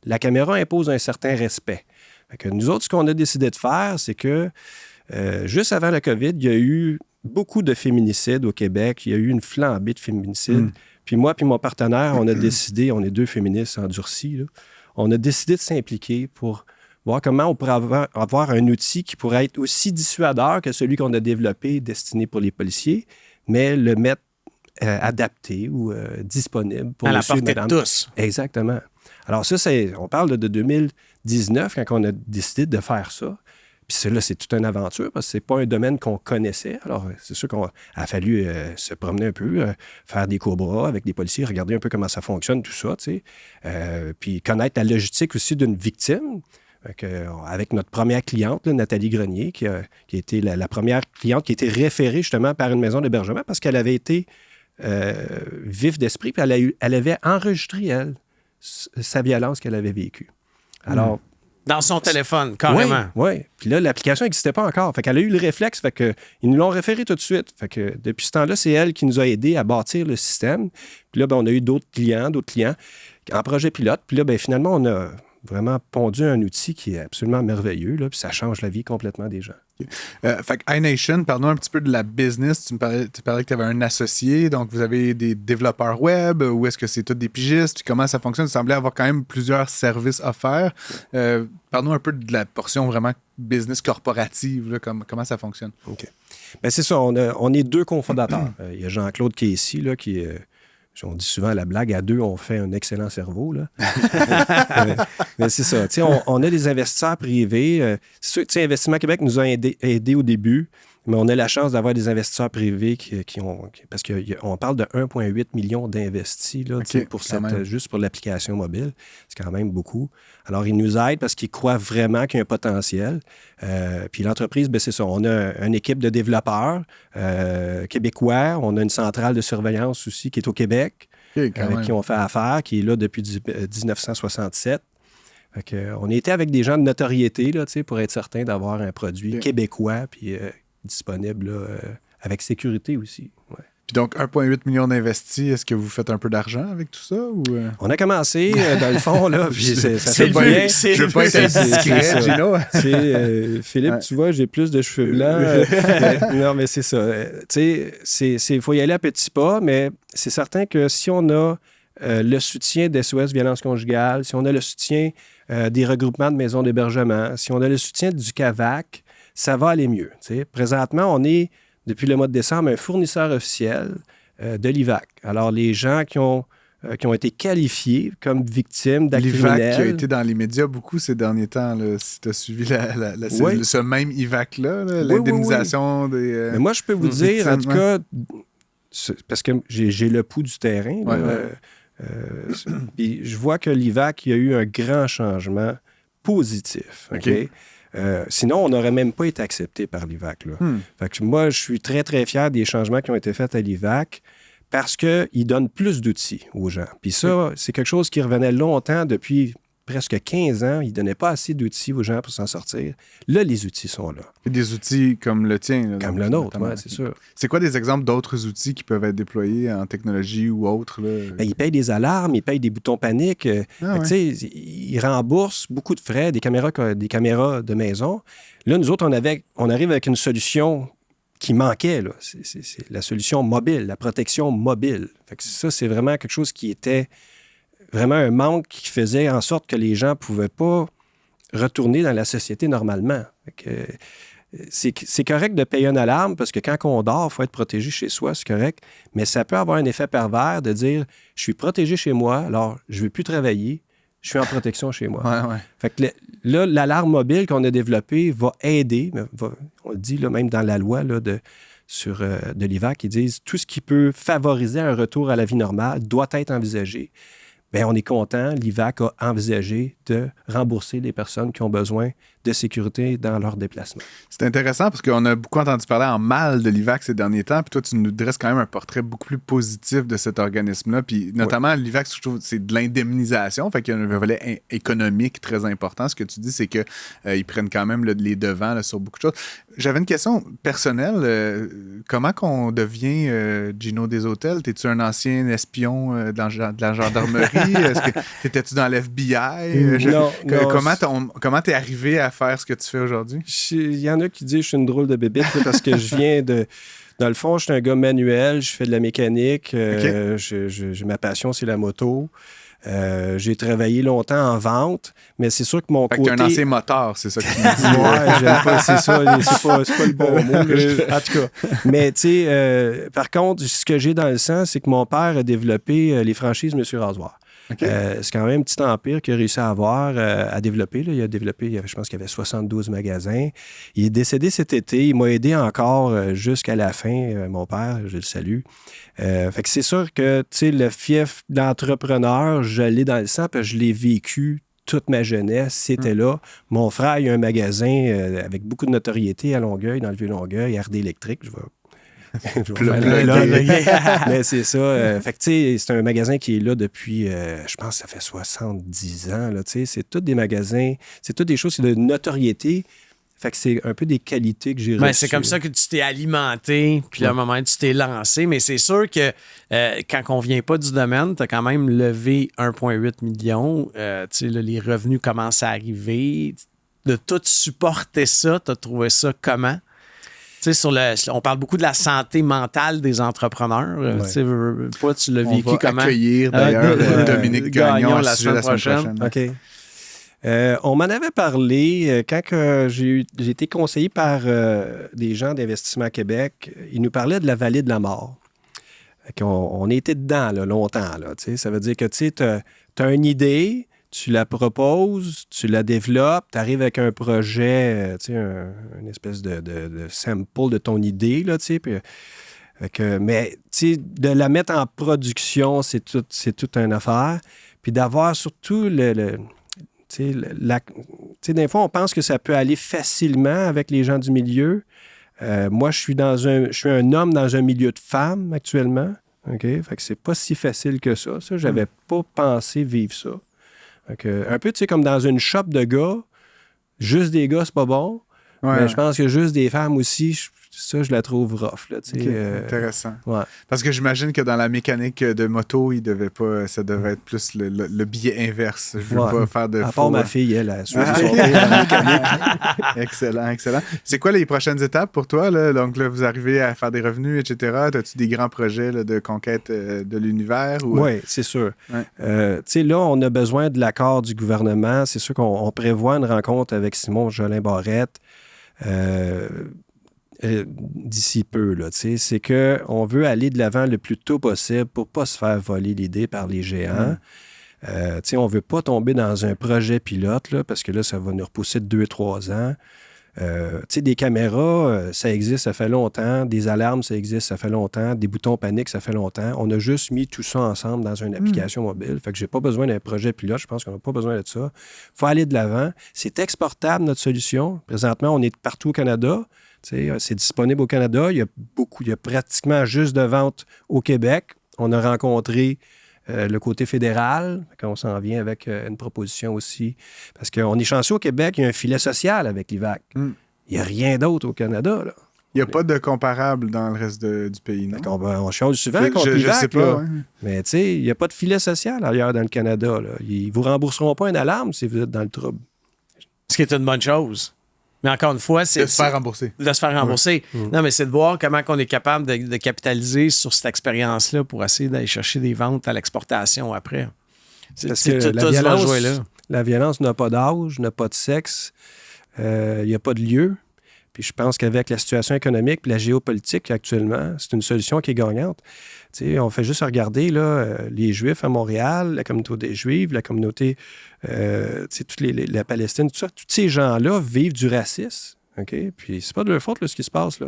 La caméra impose un certain respect. Fait que nous autres, ce qu'on a décidé de faire, c'est que juste avant la COVID, il y a eu beaucoup de féminicides au Québec. Il y a eu une flambée de féminicides. Puis moi puis mon partenaire, on a décidé, on est deux féministes endurcis, là, on a décidé de s'impliquer pour voir comment on pourrait avoir un outil qui pourrait être aussi dissuadeur que celui qu'on a développé, destiné pour les policiers, mais le mettre adapté ou disponible pour à la monsieur et portée madame. de tous. Exactement. Alors ça, on parle de 2019 quand on a décidé de faire ça. Puis là, c'est toute une aventure parce que c'est pas un domaine qu'on connaissait. Alors, c'est sûr qu'on a fallu se promener un peu, faire des cobras avec des policiers, regarder un peu comment ça fonctionne, tout ça, tu sais. Puis connaître la logistique aussi d'une victime. Avec notre première cliente, là, Nathalie Grenier, qui a été la première cliente qui a été référée justement par une maison d'hébergement parce qu'elle avait été vif d'esprit, puis elle avait enregistré, elle, sa violence qu'elle avait vécue. Alors, dans son téléphone, carrément. Oui. Puis là, l'application n'existait pas encore. Fait qu'elle a eu le réflexe. Fait que ils nous l'ont référé tout de suite. Fait que depuis ce temps-là, c'est elle qui nous a aidés à bâtir le système. Puis là, on a eu d'autres clients en projet pilote. Puis là, finalement, on a vraiment pondu un outil qui est absolument merveilleux. Là, puis ça change la vie complètement des gens. Fait que iNation, parlons un petit peu de la business. Tu parlais que tu avais un associé, donc vous avez des développeurs web, ou est-ce que c'est tous des pigistes? Comment ça fonctionne? Tu semblais avoir quand même plusieurs services offerts. Parle-nous un peu de la portion vraiment business corporative, là, comment ça fonctionne. OK. C'est ça, on est 2 cofondateurs. Il y a Jean-Claude qui est ici, là, qui est... On dit souvent à la blague, à 2, on fait un excellent cerveau. Là. mais c'est ça. On a des investisseurs privés. C'est sûr, Investissement Québec nous a aidés au début, mais on a la chance d'avoir des investisseurs privés qui ont... Parce qu'on parle de 1,8 million d'investis là, juste pour l'application mobile. C'est quand même beaucoup. Alors, ils nous aident parce qu'ils croient vraiment qu'il y a un potentiel. Puis l'entreprise, c'est ça. On a une équipe de développeurs québécois. On a une centrale de surveillance aussi qui est au Québec, avec qui on fait affaire, qui est là depuis 1967. On a été avec des gens de notoriété là, pour être certain d'avoir un produit québécois puis disponible là, avec sécurité aussi. Ouais. Puis donc, 1,8 million d'investis, est-ce que vous faites un peu d'argent avec tout ça? Ou... On a commencé, dans le fond, là, puis ça fait bien. Je veux pas être discret, Gino. Philippe, tu vois, j'ai plus de cheveux blancs. Non, mais c'est ça. Il faut y aller à petits pas, mais c'est certain que si on a le soutien d'SOS Violence Conjugale, si on a le soutien des regroupements de maisons d'hébergement, si on a le soutien du CAVAC, ça va aller mieux. Présentement, on est... Depuis le mois de décembre, un fournisseur officiel de l'IVAC. Alors, les gens qui ont été qualifiés comme victimes d'actes criminels... L'IVAC qui a été dans les médias beaucoup ces derniers temps, là, si tu as suivi ce même IVAC-là, l'indemnisation des... Mais moi, je peux vous dire, en tout cas, parce que j'ai le pouls du terrain, puis je vois que l'IVAC, il y a eu un grand changement positif. OK? Sinon, on n'aurait même pas été accepté par l'IVAC. Là. Fait que moi, je suis très, très fier des changements qui ont été faits à l'IVAC parce qu'ils donnent plus d'outils aux gens. Puis ça, c'est quelque chose qui revenait longtemps depuis presque 15 ans. Ils ne donnaient pas assez d'outils aux gens pour s'en sortir. Là, les outils sont là. Et des outils comme le tien. Là, comme le nôtre, oui, c'est sûr. C'est quoi des exemples d'autres outils qui peuvent être déployés en technologie ou autre? Là? Ils payent des alarmes, ils payent des boutons panique. Ils remboursent beaucoup de frais, des caméras de maison. Là, nous autres, on arrive avec une solution qui manquait. Là. C'est la solution mobile, la protection mobile. Fait que ça, c'est vraiment quelque chose qui était vraiment un manque qui faisait en sorte que les gens ne pouvaient pas retourner dans la société normalement. C'est correct de payer une alarme parce que quand on dort, il faut être protégé chez soi, c'est correct, mais ça peut avoir un effet pervers de dire « je suis protégé chez moi, alors je ne vais plus travailler, je suis en protection chez moi. » Fait que là, l'alarme mobile qu'on a développée va aider, on le dit là, même dans la loi là, de l'IVAC, ils disent « tout ce qui peut favoriser un retour à la vie normale doit être envisagé ». Bien, on est content. L'IVAC a envisagé de rembourser les personnes qui ont besoin de sécurité dans leur déplacement. C'est intéressant parce qu'on a beaucoup entendu parler en mal de l'IVAC ces derniers temps. Puis toi, tu nous dresses quand même un portrait beaucoup plus positif de cet organisme-là. Puis notamment, l'IVAC, je trouve, c'est de l'indemnisation. Fait qu'il y a un volet économique très important. Ce que tu dis, c'est qu'ils prennent quand même les devants là, sur beaucoup de choses. J'avais une question personnelle. Comment qu'on devient Gino des Hôtels? T'es-tu un ancien espion de la gendarmerie? T'étais-tu dans l'FBI? Non. Comment t'es arrivé à faire ce que tu fais aujourd'hui? Il y en a qui disent que je suis une drôle de bébête parce que je viens de... Dans le fond, je suis un gars manuel, je fais de la mécanique, ma passion, c'est la moto. J'ai travaillé longtemps en vente, mais c'est sûr que mon côté... Fait que t'es un ancien moteur, c'est ça que tu me dis. Ouais, j'aime pas, c'est ça, c'est pas le bon mot. En tout cas. Mais tu sais, par contre, ce que j'ai dans le sang, c'est que mon père a développé les franchises Monsieur Rasoir. C'est quand même un petit empire qu'il a réussi à avoir, à développer. Là. Il a développé, je pense qu'il y avait 72 magasins. Il est décédé cet été. Il m'a aidé encore jusqu'à la fin, mon père, je le salue. Fait que c'est sûr que le fief d'entrepreneur, je l'ai dans le sang parce que je l'ai vécu toute ma jeunesse, c'était là. Mon frère, il a un magasin avec beaucoup de notoriété à Longueuil, dans le Vieux-Longueuil, RD Électrique. Je vais mais c'est ça. Fait que, tu sais, c'est un magasin qui est là depuis, je pense que ça fait 70 ans. Là, c'est tous des magasins, c'est toutes des choses, c'est de notoriété. Fait que c'est un peu des qualités que j'ai reçues. C'est comme ça que tu t'es alimenté, puis à un moment, tu t'es lancé. Mais c'est sûr que quand on vient pas du domaine, tu as quand même levé 1,8 million. Les revenus commencent à arriver. De tout supporter ça, tu as trouvé ça comment? On parle beaucoup de la santé mentale des entrepreneurs. Tu l'as vécu comment? On va accueillir d'ailleurs Dominique Gagnon la semaine prochaine. OK. On m'en avait parlé quand j'ai été conseillé par des gens d'Investissement Québec. Ils nous parlaient de la vallée de la mort. On était dedans là, longtemps. Là, ça veut dire que tu as une idée, tu la proposes, tu la développes, tu arrives avec un projet, une espèce de sample de ton idée. Là, mais de la mettre en production, c'est toute une affaire. Puis d'avoir surtout des fois, on pense que ça peut aller facilement avec les gens du milieu. Moi, je suis un homme dans un milieu de femmes actuellement. OK? Fait que c'est pas si facile que ça. Ça, j'avais pas pensé vivre ça. Un peu, comme dans une shop de gars, juste des gars, c'est pas bon. Ouais. Mais je pense que juste des femmes aussi, je la trouve rough. Là, intéressant. Ouais. Parce que j'imagine que dans la mécanique de moto, ça devait être plus le biais inverse. Je veux pas faire de à part ma fille, elle a suivi son mécanique. Excellent. C'est quoi les prochaines étapes pour toi? Là? Donc là, vous arrivez à faire des revenus, etc. As-tu des grands projets là, de conquête de l'univers? Oui, c'est sûr. Ouais. Là, on a besoin de l'accord du gouvernement. C'est sûr qu'on prévoit une rencontre avec Simon Jolin-Barrette. D'ici peu, là, c'est qu'on veut aller de l'avant le plus tôt possible pour ne pas se faire voler l'idée par les géants. On ne veut pas tomber dans un projet pilote, là, parce que là, ça va nous repousser de 2-3 ans. Des caméras, ça existe, ça fait longtemps. Des alarmes, ça existe, ça fait longtemps. Des boutons panique, ça fait longtemps. On a juste mis tout ça ensemble dans une application mobile. Fait que j'ai pas besoin d'un projet pilote. Je pense qu'on n'a pas besoin de ça. Il faut aller de l'avant. C'est exportable, notre solution. Présentement, on est partout au Canada. C'est disponible au Canada. Il y a pratiquement juste de vente au Québec. On a rencontré le côté fédéral. On s'en vient avec une proposition aussi. Parce qu'on est chanceux au Québec, il y a un filet social avec l'IVAC. Il n'y a rien d'autre au Canada. Là. Il n'y a pas de comparable dans le reste du pays, non? On change souvent contre l'IVAC. Je sais pas. Ouais. Mais il n'y a pas de filet social ailleurs dans le Canada. Là. Ils ne vous rembourseront pas une alarme si vous êtes dans le trouble. Ce qui est une bonne chose. Mais encore une fois, c'est... De se faire rembourser. De se faire rembourser. Non, mais c'est de voir comment on est capable de capitaliser sur cette expérience-là pour essayer d'aller chercher des ventes à l'exportation après. C'est tout la violence n'a pas d'âge, n'a pas de sexe, il n'y a pas de lieu. Puis je pense qu'avec la situation économique et la géopolitique actuellement, c'est une solution qui est gagnante. On fait juste regarder là, les Juifs à Montréal, la communauté des Juifs, la communauté, la Palestine, tout ça. Tous ces gens-là vivent du racisme. Okay? Puis c'est pas de leur faute là, ce qui se passe. Là.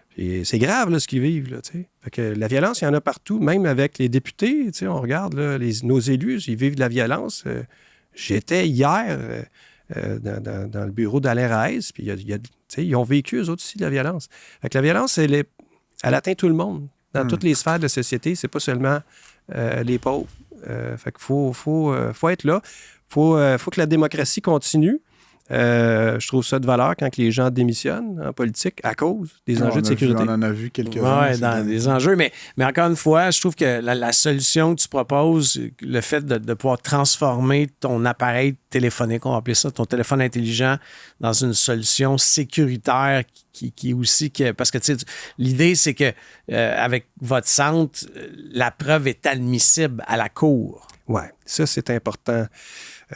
Puis c'est grave là, ce qu'ils vivent. Là, fait que la violence, il y en a partout, même avec les députés. On regarde là, nos élus, ils vivent de la violence. J'étais hier dans le bureau d'Alain Raez, puis ils ont vécu, eux autres aussi, de la violence. Fait que la violence, elle atteint tout le monde. Dans toutes les sphères de la société, c'est pas seulement les pauvres. Fait qu'il faut être là. Faut que la démocratie continue. Je trouve ça de valeur quand les gens démissionnent en politique à cause des enjeux de sécurité. On en a vu quelques-uns. Oui, dans des enjeux. Mais encore une fois, je trouve que la solution que tu proposes, le fait de pouvoir transformer ton appareil téléphonique, on va appeler ça, ton téléphone intelligent, dans une solution sécuritaire qui aussi... parce que l'idée, c'est que avec votre centre, la preuve est admissible à la cour. Oui, ça, c'est important.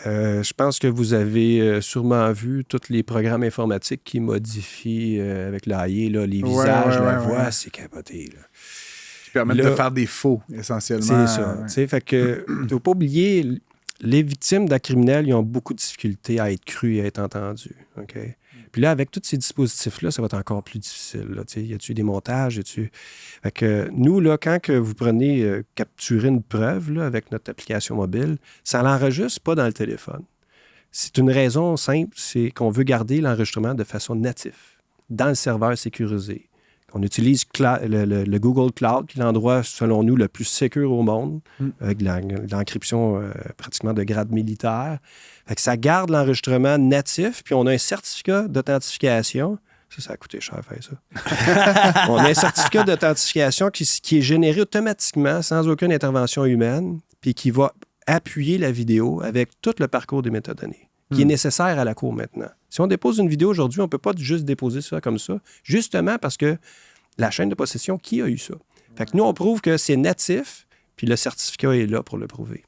Je pense que vous avez sûrement vu tous les programmes informatiques qui modifient avec l'AI, les visages, la voix, c'est capoté. Là. Qui permettent de faire des faux, essentiellement. C'est ça. Fait que, il ne faut pas oublier, les victimes d'actes criminels, ils ont beaucoup de difficultés à être crues et à être entendues. Okay? Puis là, avec tous ces dispositifs-là, ça va être encore plus difficile. Y a-tu des montages? Fait que nous, là, quand que vous prenez capturer une preuve là, avec notre application mobile, ça l'enregistre pas dans le téléphone. C'est une raison simple, c'est qu'on veut garder l'enregistrement de façon native, dans le serveur sécurisé. On utilise le Google Cloud, qui est l'endroit, selon nous, le plus sécure au monde, avec l'encryption pratiquement de grade militaire. Fait que ça garde l'enregistrement natif, puis on a un certificat d'authentification. Ça a coûté cher à faire ça. On a un certificat d'authentification qui est généré automatiquement, sans aucune intervention humaine, puis qui va appuyer la vidéo avec tout le parcours des métadonnées, qui est nécessaire à la cour maintenant. Si on dépose une vidéo aujourd'hui, on ne peut pas juste déposer ça comme ça, justement parce que la chaîne de possession, qui a eu ça? Fait que nous, on prouve que c'est natif, puis le certificat est là pour le prouver.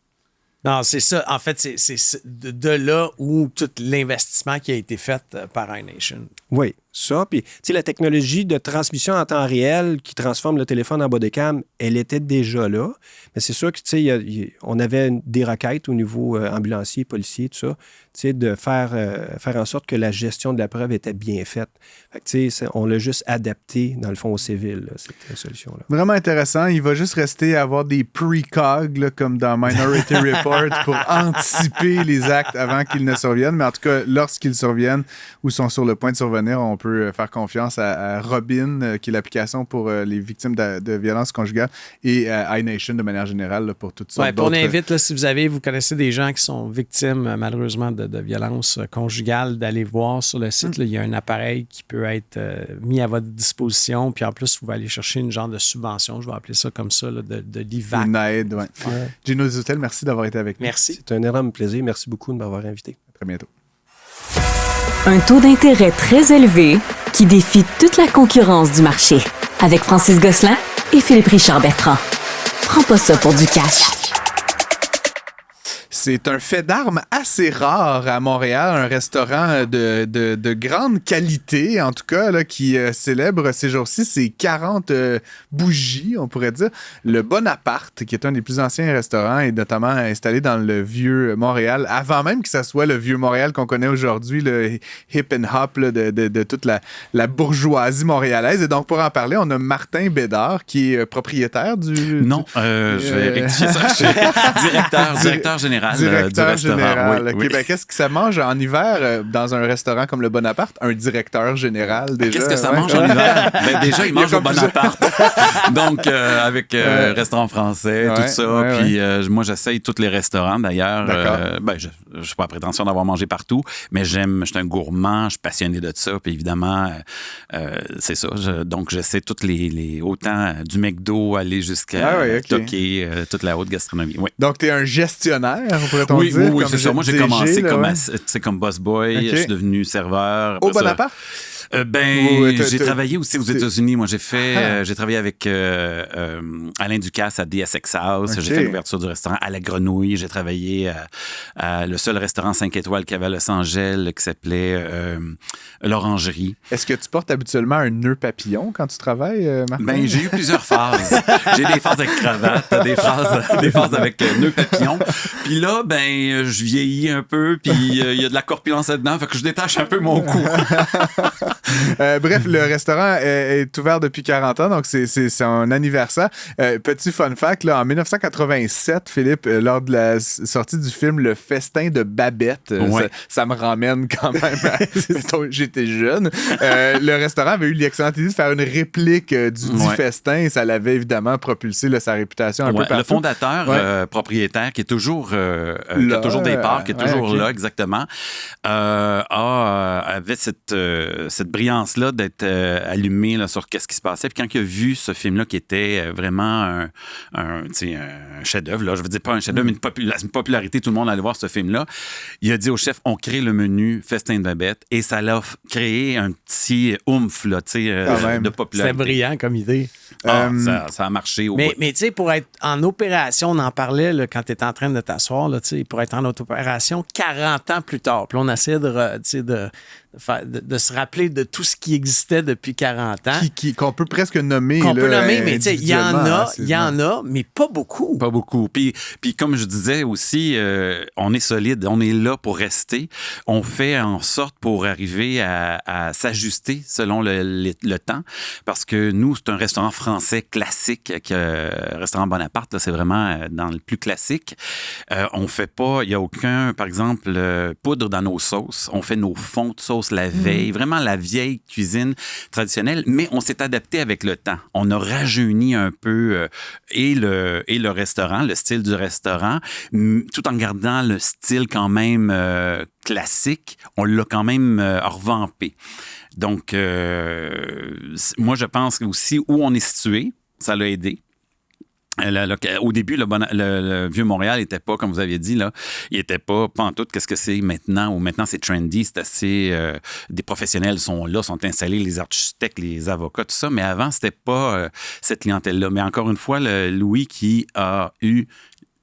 Non, c'est ça. En fait, c'est de là où tout l'investissement qui a été fait par iNation. Oui, ça. Puis, tu sais, la technologie de transmission en temps réel qui transforme le téléphone en bodycam, elle était déjà là. Mais c'est sûr que, tu sais, on avait des requêtes au niveau ambulancier, policier, tout ça, tu sais, de faire en sorte que la gestion de la preuve était bien faite. Fait que, tu sais, on l'a juste adapté, dans le fond, au civil, là, cette solution-là. Vraiment intéressant. Il va juste rester à avoir des precogs, là, comme dans Minority Report, pour anticiper les actes avant qu'ils ne surviennent. Mais en tout cas, lorsqu'ils surviennent ou sont sur le point de survenir, on peut faire confiance à Robin, qui est l'application pour les victimes de violences conjugales, et à iNation de manière générale là, pour toutes sortes d'autres. On invite, là, si vous connaissez des gens qui sont victimes, malheureusement, de violences conjugales, d'aller voir sur le site. Là, il y a un appareil qui peut être mis à votre disposition. Puis en plus, vous pouvez aller chercher une genre de subvention, je vais appeler ça comme ça, là, de l'IVAC. Une aide, oui. Ouais. Gino Zutel, merci d'avoir été avec nous. Merci. C'est un énorme plaisir. Merci beaucoup de m'avoir invité. À très bientôt. Un taux d'intérêt très élevé qui défie toute la concurrence du marché. Avec Francis Gosselin et Philippe Richard Bertrand. Prends pas ça pour du cash. C'est un fait d'armes assez rare à Montréal, un restaurant de grande qualité, en tout cas, là, qui célèbre ces jours-ci ses 40 bougies, on pourrait dire. Le Bonaparte, qui est un des plus anciens restaurants, est notamment installé dans le vieux Montréal, avant même que ça soit le vieux Montréal qu'on connaît aujourd'hui, le hip and hop là, de toute la bourgeoisie montréalaise. Et donc, pour en parler, on a Martin Bédard, qui est propriétaire du... Non, je vais rectifier ça. Je suis directeur général. Directeur du restaurant. général. Oui, Okay, oui. ben, qu'est-ce que ça mange en hiver dans un restaurant comme le Bonaparte? Un directeur général, déjà. Qu'est-ce que ça ouais. mange en hiver? Ben, déjà, il mange au comme Bonaparte. Donc, avec restaurant français, tout ça. Puis moi, j'essaye tous les restaurants, d'ailleurs. Je ne suis pas à prétention d'avoir mangé partout, mais je suis un gourmand, je suis passionné de ça. Puis évidemment, c'est ça. Donc, j'essaie toutes autant du McDo, aller jusqu'à toquer toute la haute gastronomie. Oui. Donc, tu es un gestionnaire, pourrait-on dire? Oui, c'est ça. Moi, j'ai commencé là, comme boss boy. Je suis devenu serveur. Au Bonaparte? J'ai travaillé aussi aux États-Unis. Moi, j'ai travaillé avec Alain Ducasse à DSX House. J'ai fait l'ouverture du restaurant à la Grenouille. J'ai travaillé à le seul restaurant 5 étoiles qu'il y avait à Los Angeles qui s'appelait l'Orangerie. Est-ce que tu portes habituellement un nœud papillon quand tu travailles, Martin? Ben, j'ai eu plusieurs phases. J'ai des phases avec cravate, des phases avec nœud papillon. Puis là, ben, je vieillis un peu, puis il y a de la corpulence là-dedans, fait que je détache un peu mon cou. Bref, le restaurant est ouvert depuis 40 ans, donc c'est son anniversaire. Petit fun fact, là, en 1987, Philippe, lors de la sortie du film Le Festin de Babette, ça me ramène quand même à... J'étais jeune. Le restaurant avait eu l'excellente idée de faire une réplique du festin et ça l'avait évidemment propulsé sa réputation un peu partout. Le fondateur, propriétaire, qui est toujours, qui a toujours des parts, qui est toujours là, exactement, avait cette brillance-là d'être allumé là, sur qu'est-ce qui se passait. Puis quand il a vu ce film-là qui était vraiment un chef-d'œuvre, là, je veux dire pas un chef-d'œuvre, mais une popularité, tout le monde allait voir ce film-là, il a dit au chef, on crée le menu Festin de Babette et ça l'a créé un petit oomph là, de popularité. C'est brillant comme idée. Ça a marché au bout. Mais tu sais, pour être en opération, on en parlait là, quand tu étais en train de t'asseoir, là, pour être en opération 40 ans plus tard. Puis on essaie de se rappeler de tout ce qui existait depuis 40 ans. Qu'on peut presque nommer. Qu'on peut nommer, mais il y en a, mais pas beaucoup. Pas beaucoup. Puis comme je disais aussi, on est solide, on est là pour rester. On fait en sorte pour arriver à s'ajuster selon le temps, parce que nous, c'est un restaurant français classique, restaurant Bonaparte, là, c'est vraiment dans le plus classique. On fait pas, il n'y a aucun, par exemple, poudre dans nos sauces. On fait nos fonds de sauce la veille, vraiment la vieille cuisine traditionnelle, mais on s'est adapté avec le temps. On a rajeuni un peu et le restaurant, le style du restaurant, tout en gardant le style quand même classique. On l'a quand même revampé. Donc, moi, je pense aussi où on est situé, ça l'a aidé. Au début, le Vieux-Montréal n'était pas, comme vous aviez dit, là, il n'était pas en tout qu'est-ce que c'est maintenant, ou maintenant c'est trendy, c'est assez... des professionnels sont là, sont installés, les architectes, les avocats, tout ça, mais avant, c'était pas cette clientèle-là. Mais encore une fois, Louis qui a eu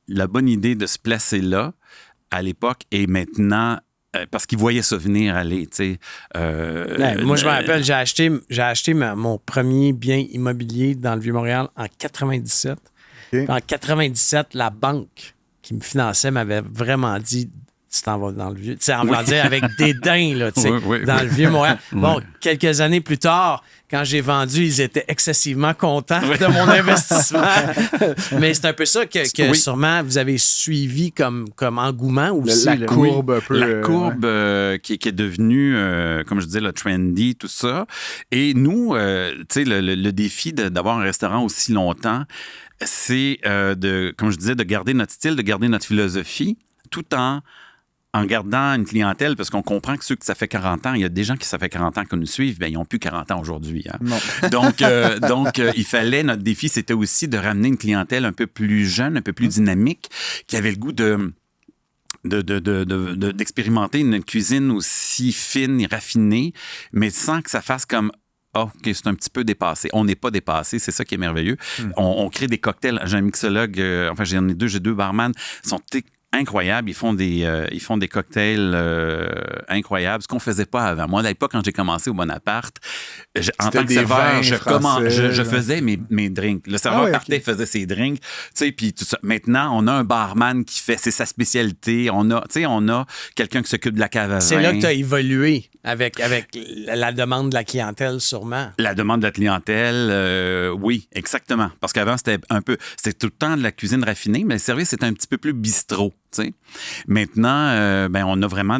la bonne idée de se placer là, à l'époque, et maintenant... parce qu'il voyait ça venir aller, tu sais. Moi, je me rappelle, j'ai acheté mon premier bien immobilier dans le Vieux-Montréal en 97. Okay. En 97, la banque qui me finançait m'avait vraiment dit « Tu t'en vas dans le Vieux... » Tu sais, en me dire avec dédain, là, tu sais, dans le Vieux-Montréal. Bon, quelques années plus tard, quand j'ai vendu, ils étaient excessivement contents de mon investissement. Mais c'est un peu ça que sûrement vous avez suivi comme engouement aussi. La courbe un peu. La courbe qui est devenue, comme je disais, le trendy, tout ça. Et nous, tu sais, le défi d'avoir un restaurant aussi longtemps, c'est, comme je disais, de garder notre style, de garder notre philosophie, tout en gardant une clientèle, parce qu'on comprend que ceux que ça fait 40 ans, il y a des gens qui ça fait 40 ans qui nous suivent, bien, ils n'ont plus 40 ans aujourd'hui. Hein? Donc, il fallait, notre défi, c'était aussi de ramener une clientèle un peu plus jeune, un peu plus dynamique, qui avait le goût d'expérimenter une cuisine aussi fine et raffinée, mais sans que ça fasse comme OK, c'est un petit peu dépassé. On n'est pas dépassé, c'est ça qui est merveilleux. On crée des cocktails. J'ai un mixologue, j'ai deux barman, ils sont incroyables. Ils font des cocktails incroyables, ce qu'on faisait pas avant. Moi, à l'époque, quand j'ai commencé au Bonaparte, en tant que serveur, je faisais mes drinks. Le serveur partait, faisait ses drinks. Puis tout ça. Maintenant, on a un barman qui fait, c'est sa spécialité. On a quelqu'un qui s'occupe de la cave à vin. C'est là que tu as évolué avec la demande de la clientèle, sûrement. La demande de la clientèle, oui, exactement. Parce qu'avant, c'était tout le temps de la cuisine raffinée, mais le service était un petit peu plus bistrot. T'sais. Maintenant, on a vraiment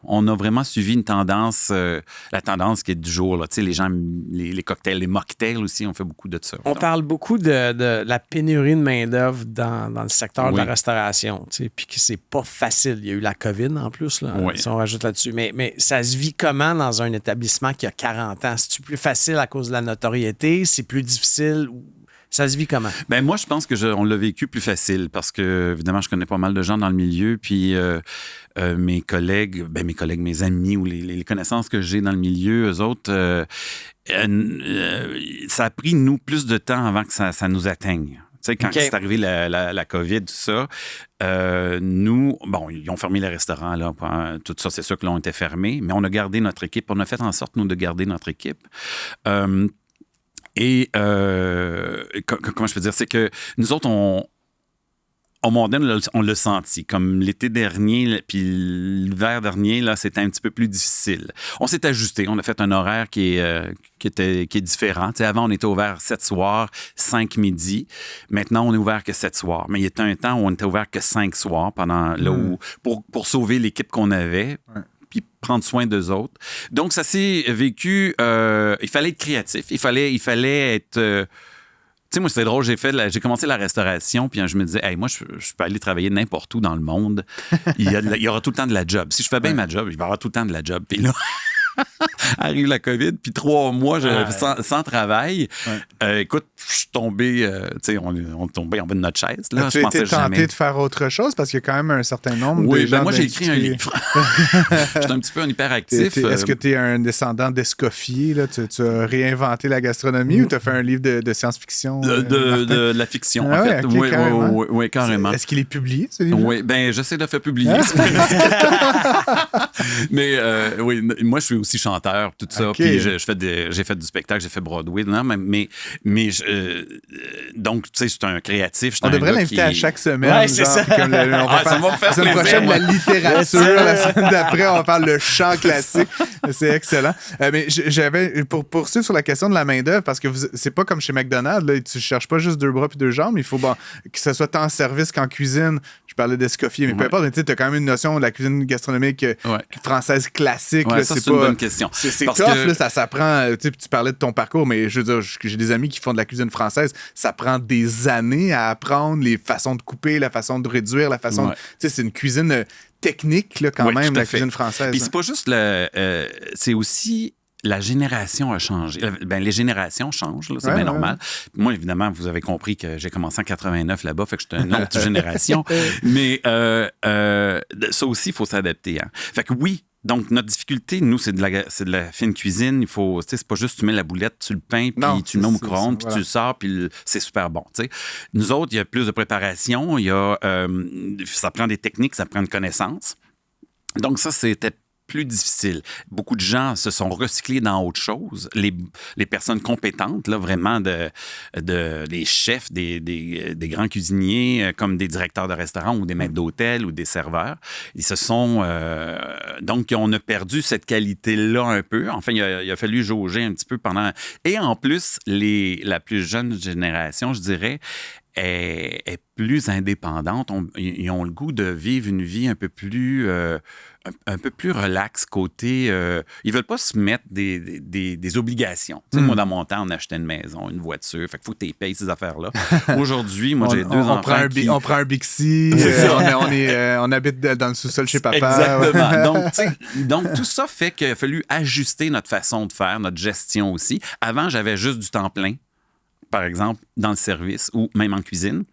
on a vraiment suivi une tendance, la tendance qui est du jour. Là. Les gens, les cocktails, les mocktails aussi, on fait beaucoup de ça. On parle beaucoup de la pénurie de main-d'œuvre dans le secteur de la restauration, puis que c'est pas facile. Il y a eu la COVID en plus, là, si on rajoute là-dessus. Mais ça se vit comment dans un établissement qui a 40 ans? C'est-tu plus facile à cause de la notoriété? C'est plus difficile? Ça se vit comment? Ben moi, je pense on l'a vécu plus facile parce que, évidemment, je connais pas mal de gens dans le milieu, puis mes collègues, mes amis ou les connaissances que j'ai dans le milieu, eux autres, ça a pris, nous, plus de temps avant que ça nous atteigne. Tu sais, quand c'est arrivé la COVID, tout ça, nous, ils ont fermé les restaurants, là, tout ça, c'est sûr que là, on était fermés, mais on a gardé notre équipe. On a fait en sorte, nous, de garder notre équipe. Et comment je peux dire, c'est que nous autres, au Mondaine, on l'a senti. Comme l'été dernier, puis l'hiver dernier, là, c'était un petit peu plus difficile. On s'est ajusté. On a fait un horaire qui est différent. Tu sais, avant, on était ouvert 7 soirs, 5 midi. Maintenant, on est ouvert que 7 soirs. Mais il y a un temps où on était ouvert que 5 soirs pour sauver l'équipe qu'on avait. Ouais. Puis prendre soin d'eux autres. Donc, ça s'est vécu... il fallait être créatif. Il fallait être... tu sais, moi, c'était drôle. J'ai commencé la restauration, puis je me disais, hey, moi, je peux aller travailler n'importe où dans le monde. Il y aura tout le temps de la job. Si je fais bien ma job, il va y avoir tout le temps de la job. Puis là... arrive la COVID, puis 3 mois sans travail. Ouais. Écoute, je suis tombé, tu sais, on est tombé en bas de notre chaise. Là, tu étais tenté de faire autre chose parce qu'il y a quand même un certain nombre de gens. Moi, j'ai écrit un livre. J'étais un petit peu un hyperactif. Est-ce que tu es un descendant d'Escoffier? Là? Tu as réinventé la gastronomie ou tu as fait un livre de science-fiction? De la fiction, en fait. Okay, oui, carrément. Est-ce qu'il est publié, ce livre? Oui, j'essaie de le faire publier. Mais oui, moi, je suis aussi aussi chanteur, tout ça. Puis j'ai fait du spectacle, j'ai fait Broadway. Non, donc, tu sais, je suis un créatif. On devrait l'inviter à chaque semaine. Ouais, c'est ça. Ça va me faire la semaine prochaine, la littérature. La semaine d'après, on va faire le chant classique. C'est excellent. Mais j'avais, pour poursuivre sur la question de la main-d'œuvre, parce que c'est pas comme chez McDonald's, là, tu cherches pas juste 2 bras puis 2 jambes. Il faut que ce soit tant en service qu'en cuisine. Je parlais d'Escoffier, mais peu importe. Tu as quand même une notion de la cuisine gastronomique française classique. Ouais, là, c'est une bonne question. C'est tough, là, ça s'apprend. Tu parlais de ton parcours, mais je veux dire, j'ai des amis qui font de la cuisine française. Ça prend des années à apprendre les façons de couper, la façon de réduire, la façon. C'est une cuisine technique, là, quand même, la cuisine française. Puis c'est pas juste c'est aussi. La génération a changé. Ben, les générations changent, là, c'est bien normal. Moi, évidemment, vous avez compris que j'ai commencé en 89 là-bas, fait que j'étais une autre génération. Mais ça aussi, il faut s'adapter. Hein. Fait que oui, donc notre difficulté, nous, c'est de la fine cuisine. Il faut, tu sais, c'est pas juste tu mets la boulette sur le pain, puis tu le mets au micro-ondes, puis tu le sors, puis c'est super bon. Tu sais. Nous autres, il y a plus de préparation, ça prend des techniques, ça prend une connaissance. Donc ça, c'était plus difficile. Beaucoup de gens se sont recyclés dans autre chose. Les personnes compétentes, là, vraiment des chefs, des grands cuisiniers, comme des directeurs de restaurants ou des maîtres d'hôtel ou des serveurs, ils se sont... donc, on a perdu cette qualité-là un peu. Enfin, il a fallu jauger un petit peu pendant... Et en plus, la plus jeune génération, je dirais, est plus indépendante. Ils ont le goût de vivre une vie un peu plus relax côté... ils veulent pas se mettre des obligations. Tu sais, moi, dans mon temps, on achetait une maison, une voiture. Fait qu'il faut que tu payes ces affaires-là. Aujourd'hui, moi, j'ai 2 enfants on prend un Bixi. On habite dans le sous-sol chez papa. Exactement. Donc, tout ça fait qu'il a fallu ajuster notre façon de faire, notre gestion aussi. Avant, j'avais juste du temps plein, par exemple, dans le service ou même en cuisine.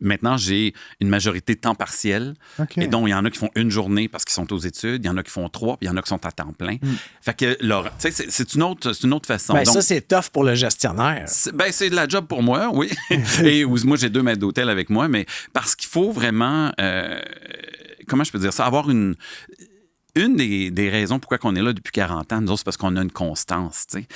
Maintenant, j'ai une majorité de temps partiel. Et donc, il y en a qui font 1 journée parce qu'ils sont aux études. Il y en a qui font 3, puis il y en a qui sont à temps plein. Fait que, tu sais, c'est une autre façon. Ben, donc, ça, c'est tough pour le gestionnaire. C'est de la job pour moi, oui. Et moi, j'ai 2 maîtres d'hôtel avec moi, mais parce qu'il faut vraiment... comment je peux dire ça? Avoir une des raisons pourquoi on est là depuis 40 ans, nous autres, c'est parce qu'on a une constance, tu sais.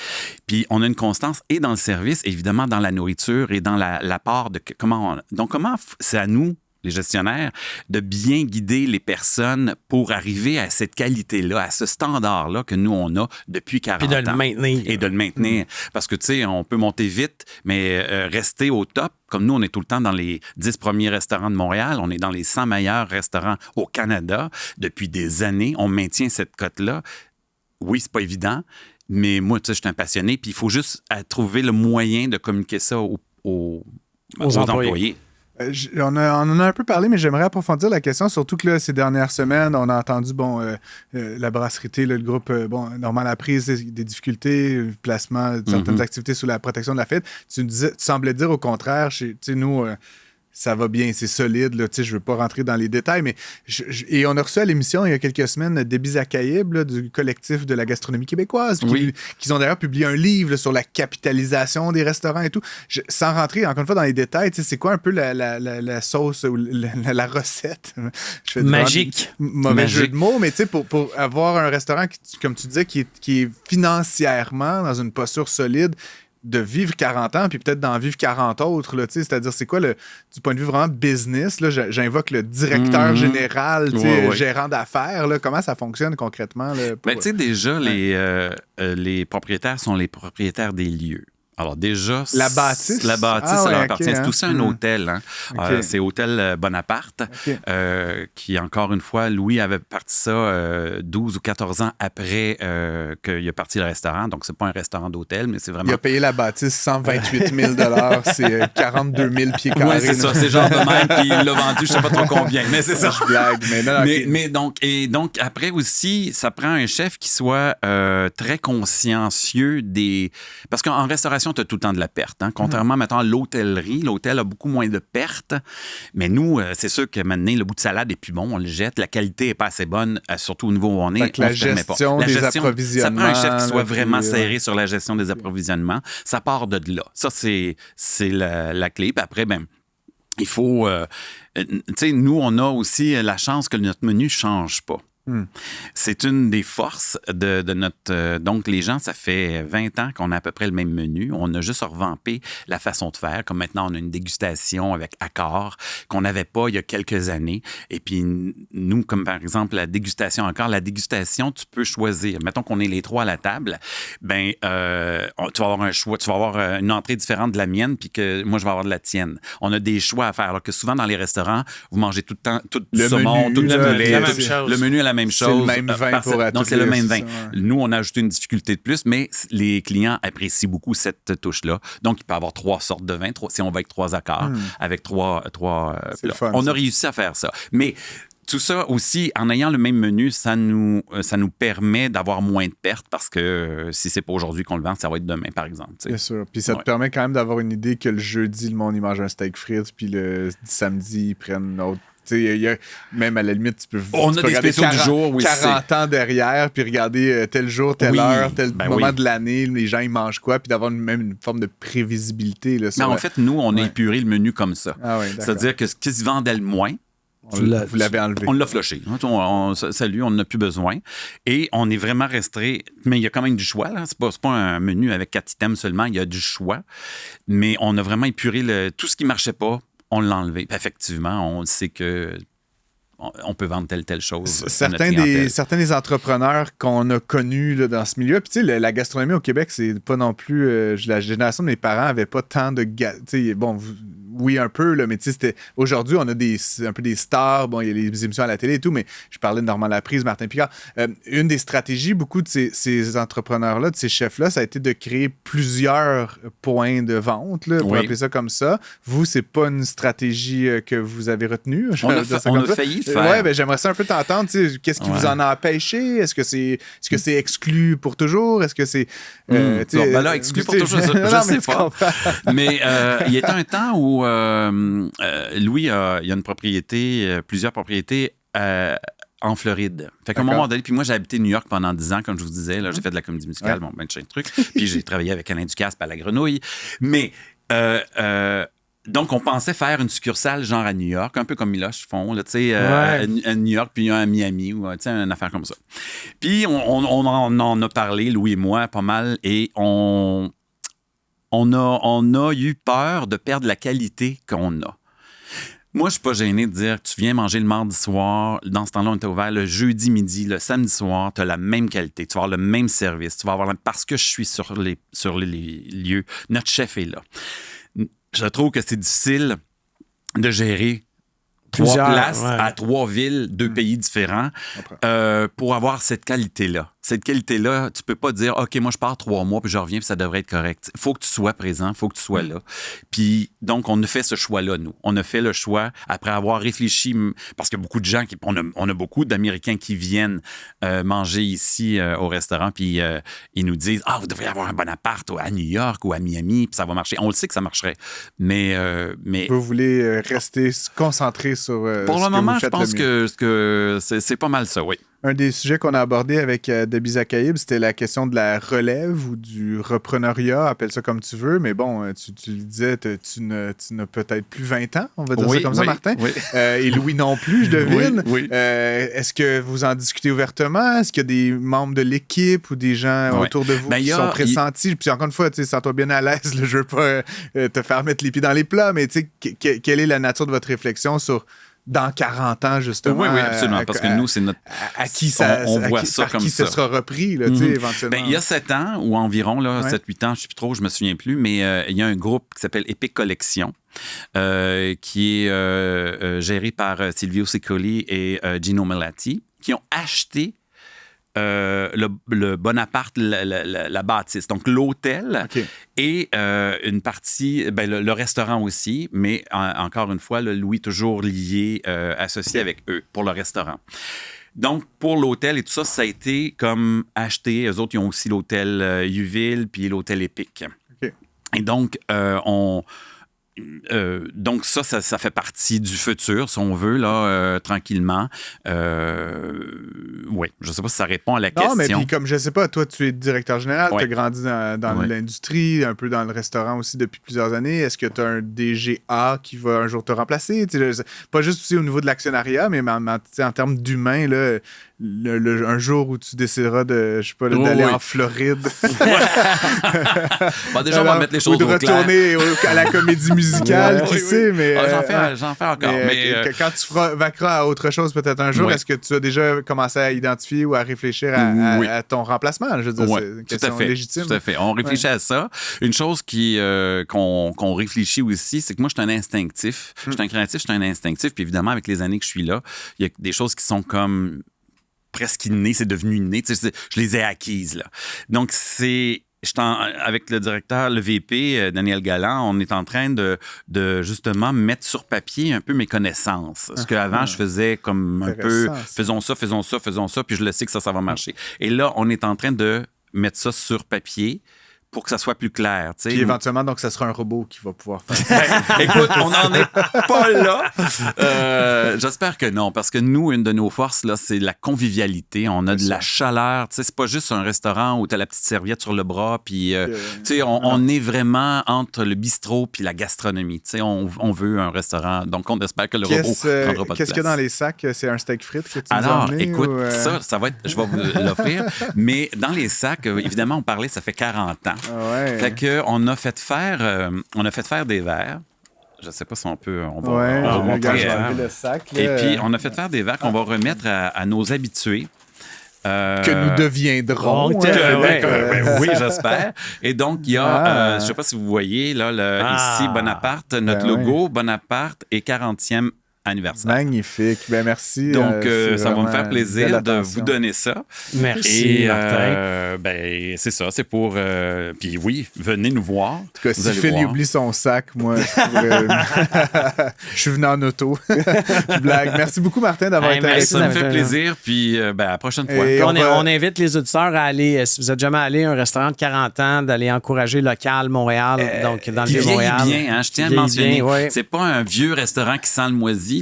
Puis on a une constance et dans le service, évidemment, dans la nourriture et dans l'apport de comment... Donc, comment c'est à nous, les gestionnaires, de bien guider les personnes pour arriver à cette qualité-là, à ce standard-là que nous, on a depuis 40 ans. Et de le maintenir. Et de le maintenir. Parce que, tu sais, on peut monter vite, mais rester au top, comme nous, on est tout le temps dans les 10 premiers restaurants de Montréal, on est dans les 100 meilleurs restaurants au Canada depuis des années, on maintient cette cote-là. Oui, c'est pas évident, mais moi, tu sais, je suis un passionné, puis il faut juste trouver le moyen de communiquer ça aux employés. On en a un peu parlé, mais j'aimerais approfondir la question, surtout que là, ces dernières semaines, on a entendu la brasserie, le groupe Normand Laprise, des difficultés, le placement de certaines activités sous la protection de la fête. Tu semblais dire au contraire, nous... ça va bien, c'est solide, là, je ne veux pas rentrer dans les détails, mais et on a reçu à l'émission il y a quelques semaines Déby Zakaïb du collectif de la gastronomie québécoise, qui ont d'ailleurs publié un livre là, sur la capitalisation des restaurants et tout. Sans rentrer, encore une fois, dans les détails, c'est quoi un peu la sauce ou la recette? Magique. Mauvais jeu de mots, mais pour avoir un restaurant, comme tu disais, qui est financièrement dans une posture solide, de vivre 40 ans, puis peut-être d'en vivre 40 autres. Là, c'est-à-dire, c'est quoi, du point de vue vraiment business, là, j'invoque le directeur général, gérant d'affaires. Là, comment ça fonctionne concrètement? Là, déjà, les propriétaires sont les propriétaires des lieux. Alors déjà... La bâtisse? Ça leur appartient. C'est tout ça un hôtel. Hein? C'est Hôtel Bonaparte, qui, encore une fois, Louis avait parti ça 12 ou 14 ans après qu'il a parti le restaurant. Donc, c'est pas un restaurant d'hôtel, mais c'est vraiment... Il a payé la bâtisse 128 000 $. C'est 42 000 pieds carrés. Oui, c'est ça. C'est genre de même. Puis il l'a vendu, je sais pas trop combien. Mais c'est ça. Je blague. Mais donc, après aussi, ça prend un chef qui soit très consciencieux des... Parce qu'en restauration, tu as tout le temps de la perte. Hein? Contrairement, maintenant, à l'hôtellerie, l'hôtel a beaucoup moins de pertes. Mais nous, c'est sûr que maintenant, le bout de salade est plus bon, on le jette. La qualité n'est pas assez bonne, surtout au niveau où on est. La gestion des approvisionnements. Ça prend un chef qui soit vraiment serré sur la gestion des approvisionnements. Ça part de là. Ça, c'est la clé. Puis après, il faut... tu sais, nous, on a aussi la chance que notre menu ne change pas. C'est une des forces de notre... donc, les gens, ça fait 20 ans qu'on a à peu près le même menu. On a juste revampé la façon de faire. Comme maintenant, on a une dégustation avec accord qu'on n'avait pas il y a quelques années. Et puis, nous, comme par exemple la dégustation encore, la dégustation, tu peux choisir. Mettons qu'on est les trois à la table, ben tu vas avoir un choix. Tu vas avoir une entrée différente de la mienne, puis que moi, je vais avoir de la tienne. On a des choix à faire. Alors que souvent, dans les restaurants, vous mangez tout le temps tout le saumon, tout le poulet. Le menu est la même chose. C'est le même vin pour donc, c'est le même vin. Ça, ouais. Nous, on a ajouté une difficulté de plus, mais les clients apprécient beaucoup cette touche-là. Donc, il peut y avoir 3 sortes de vin, si on va avec 3 accords, avec 3 fun, on ça. a réussi à faire ça. Mais tout ça aussi, en ayant le même menu, ça nous permet d'avoir moins de pertes parce que si c'est pas aujourd'hui qu'on le vend, ça va être demain, par exemple. T'sais. Bien sûr. Puis ça te permet quand même d'avoir une idée que le jeudi, le monde, il mange un steak frites, puis le samedi, ils prennent une autre. Même à la limite, tu peux des spéciaux 40, du jour, oui, 40 ans derrière, puis regarder tel jour, telle heure, tel moment de l'année, les gens ils mangent quoi, puis d'avoir même une forme de prévisibilité. Là, mais en fait, nous, on a épuré le menu comme ça. Ah oui, c'est-à-dire que ce qui se vendait le moins, vous l'avez enlevé. On l'a flushé. Salut, on n'en a plus besoin. Et on est vraiment resté... Mais il y a quand même du choix. Là. C'est pas un menu avec 4 items seulement. Il y a du choix. Mais on a vraiment épuré tout ce qui ne marchait pas. On l'a enlevé. Puis effectivement, on sait que on peut vendre telle chose. Certains des entrepreneurs qu'on a connus là, dans ce milieu, puis tu sais, la gastronomie au Québec, c'est pas non plus... la génération de mes parents n'avait pas tant de... Oui, un peu, là, mais tu sais, aujourd'hui, on a un peu des stars. Bon, il y a les émissions à la télé et tout, mais je parlais de Normand Laprise, Martin Picard. Une des stratégies, beaucoup de ces entrepreneurs-là, de ces chefs-là, ça a été de créer plusieurs points de vente, là, pour appeler ça comme ça. Vous, c'est pas une stratégie que vous avez retenue? On a failli le faire. Ouais, ben, j'aimerais ça un peu t'entendre. Qu'est-ce qui vous en a empêché? Est-ce que c'est exclu pour toujours? Est-ce que c'est... ben là, exclu pour toujours, je sais pas. Mais il y a un temps où Louis, il y a une propriété, plusieurs propriétés en Floride. Fait qu'à un moment donné, puis moi, j'ai habité New York pendant 10 ans, comme je vous disais. Là, j'ai fait de la comédie musicale, ben de trucs. Puis j'ai travaillé avec Alain Ducasse à la Grenouille. Mais... donc, on pensait faire une succursale genre à New York, un peu comme Miloche font, là, à New York, puis à Miami, ou une affaire comme ça. Puis, on en a parlé, Louis et moi, pas mal, et on a eu peur de perdre la qualité qu'on a. Moi, je suis pas gêné de dire que tu viens manger le mardi soir, dans ce temps-là, on était ouvert le jeudi midi, le samedi soir, tu as la même qualité, tu vas avoir le même service, tu vas avoir parce que je suis sur les lieux, notre chef est là. Je trouve que c'est difficile de gérer 3 places à 3 villes, 2 pays différents pour avoir cette qualité-là. Cette qualité-là, tu peux pas dire « OK, moi, je pars 3 mois, puis je reviens, puis ça devrait être correct. » Il faut que tu sois présent, il faut que tu sois là. Puis, donc, on a fait ce choix-là, nous. On a fait le choix, après avoir réfléchi, parce qu'il y a beaucoup de gens, on a beaucoup d'Américains qui viennent manger ici au restaurant, puis ils nous disent « Ah, vous devriez avoir un bon appart à New York ou à Miami, puis ça va marcher. » On le sait que ça marcherait, mais... Vous voulez rester concentré sur pour le moment, je pense que c'est pas mal ça, oui. Un des sujets qu'on a abordé avec Debbie Zakaïb, c'était la question de la relève ou du repreneuriat, appelle ça comme tu veux, mais bon, tu le disais, tu n'as peut-être plus 20 ans, on va dire ça comme ça, Martin. Oui. Et Louis non plus, je devine. Oui. Est-ce que vous en discutez ouvertement? Est-ce qu'il y a des membres de l'équipe ou des gens autour de vous qui sont pressentis? Puis encore une fois, sens-toi bien à l'aise, là, je veux pas te faire mettre les pieds dans les plats, mais quelle est la nature de votre réflexion sur... dans 40 ans, justement. Oui, absolument, parce que nous, c'est notre... À qui ça, on voit ça par comme qui ça. Ça sera repris, là, éventuellement? Ben, il y a 7 ans, ou environ, 7-8 ans, je ne sais plus trop, je me souviens plus, mais il y a un groupe qui s'appelle Epic Collection, qui est géré par Silvio Secoli et Gino Melati, qui ont acheté le Bonaparte, la bâtisse. Donc, l'hôtel et une partie, le restaurant aussi, mais encore une fois, le Louis toujours lié, associé avec eux pour le restaurant. Donc, pour l'hôtel et tout ça, ça a été comme acheté. Eux autres, ils ont aussi l'hôtel Uville puis l'hôtel Epic. Et donc, donc ça fait partie du futur, si on veut, là, tranquillement. Oui, je sais pas si ça répond à la question. Non, mais puis comme je sais pas, toi, tu es directeur général, tu as grandi dans Ouais. l'industrie, un peu dans le restaurant aussi depuis plusieurs années. Est-ce que tu as un DGA qui va un jour te remplacer? Pas juste aussi au niveau de l'actionnariat, mais en termes d'humain, là, un jour où tu décideras d'aller en Floride. Déjà, on va mettre les choses ou de retourner à la comédie musicale, qui sait, mais... j'en fais encore. Mais quand tu vaqueras à autre chose peut-être un jour, est-ce que tu as déjà commencé à identifier ou à réfléchir à ton remplacement? Je veux dire, c'est une question légitime. Tout à fait. On réfléchit à ça. Une chose qu'on réfléchit aussi, c'est que moi, je suis un instinctif. Je suis un créatif, je suis un instinctif. Puis évidemment, avec les années que je suis là, il y a des choses qui sont comme presque innées, c'est devenu inné. Je les ai acquises, là. Donc, avec le directeur, le VP, Daniel Galland, on est en train de justement mettre sur papier un peu mes connaissances. Ce qu'avant, je faisais comme un peu, faisons ça, puis je le sais que ça va marcher. Et là, on est en train de mettre ça sur papier pour que ça soit plus clair. T'sais. Puis éventuellement, donc, ça sera un robot qui va pouvoir faire ça. Écoute, on n'en est pas là. J'espère que non, parce que nous, une de nos forces, là, c'est la convivialité. On a de la chaleur. C'est pas juste un restaurant où tu as la petite serviette sur le bras. Puis, on est vraiment entre le bistrot puis la gastronomie. On veut un restaurant. Donc, on espère que le robot prendra pas de place. Qu'est-ce qu'il y a dans les sacs? C'est un steak frites que tu nous as Alors, emmené, écoute, ou ça va être... Je vais vous l'offrir. Mais dans les sacs, évidemment, on parlait, ça fait 40 ans. Ouais. Fait qu'on a fait faire des verres. Je ne sais pas si on peut... On va montrer le sac. Là. Et puis, on a fait faire des verres qu'on va remettre à nos habitués. Que nous deviendrons. Oui, j'espère. Et donc, il y a, je ne sais pas si vous voyez, là, ici, Bonaparte, notre logo, Bonaparte et 40e anniversaire. Magnifique. Ben merci. Donc, ça va me faire plaisir de vous donner ça. Merci, Martin. C'est ça, c'est pour... puis oui, venez nous voir. En tout cas, si Phil oublie son sac, moi, je suis venu en auto. Blague. Merci beaucoup, Martin, d'avoir été avec nous. Ça me fait plaisir. Puis, à la prochaine fois. On invite les auditeurs à aller, si vous n'êtes jamais allé à un restaurant de 40 ans, d'aller encourager local Montréal, donc dans le Vieux-Montréal. Bien, je tiens à le mentionner. C'est pas un vieux restaurant qui sent le moisi,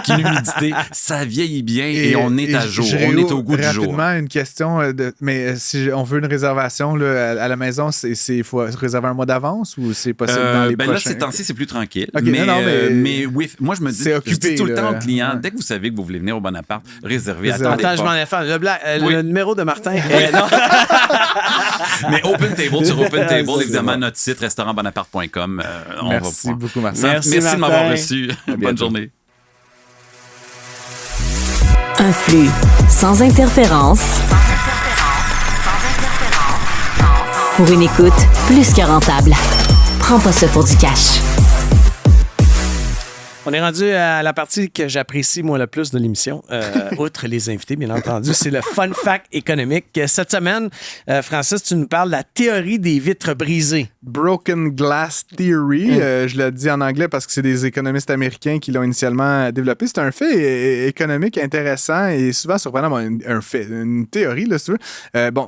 qui l'humidité, ça vieillit bien et on est à jour. On est au goût du jour. Rapidement, une question, mais si on veut une réservation là, à la maison, il faut réserver un mois d'avance ou c'est possible dans les prochains? Là, ces temps-ci, c'est plus tranquille. Okay, mais oui, moi, je me dis, occupé, je dis tout le temps aux clients, dès que vous savez que vous voulez venir au Bonaparte, réservez. Attends, je m'en ai fait. Le numéro de Martin. Mais Open Table, sur Open Table, évidemment, notre site, restaurantbonaparte.com. Merci beaucoup, Martin. Merci de m'avoir reçu. Bonne journée. Un flux sans interférence. Pour une écoute plus que rentable. Prends pas ça pour du cash. On est rendu à la partie que j'apprécie, moi, le plus de l'émission, outre les invités, bien entendu. C'est le Fun Fact économique. Cette semaine, Francis, tu nous parles de la théorie des vitres brisées. Broken Glass Theory. Je le dis en anglais parce que c'est des économistes américains qui l'ont initialement développé. C'est un fait économique intéressant et souvent surprenant. Une théorie, là, si tu veux.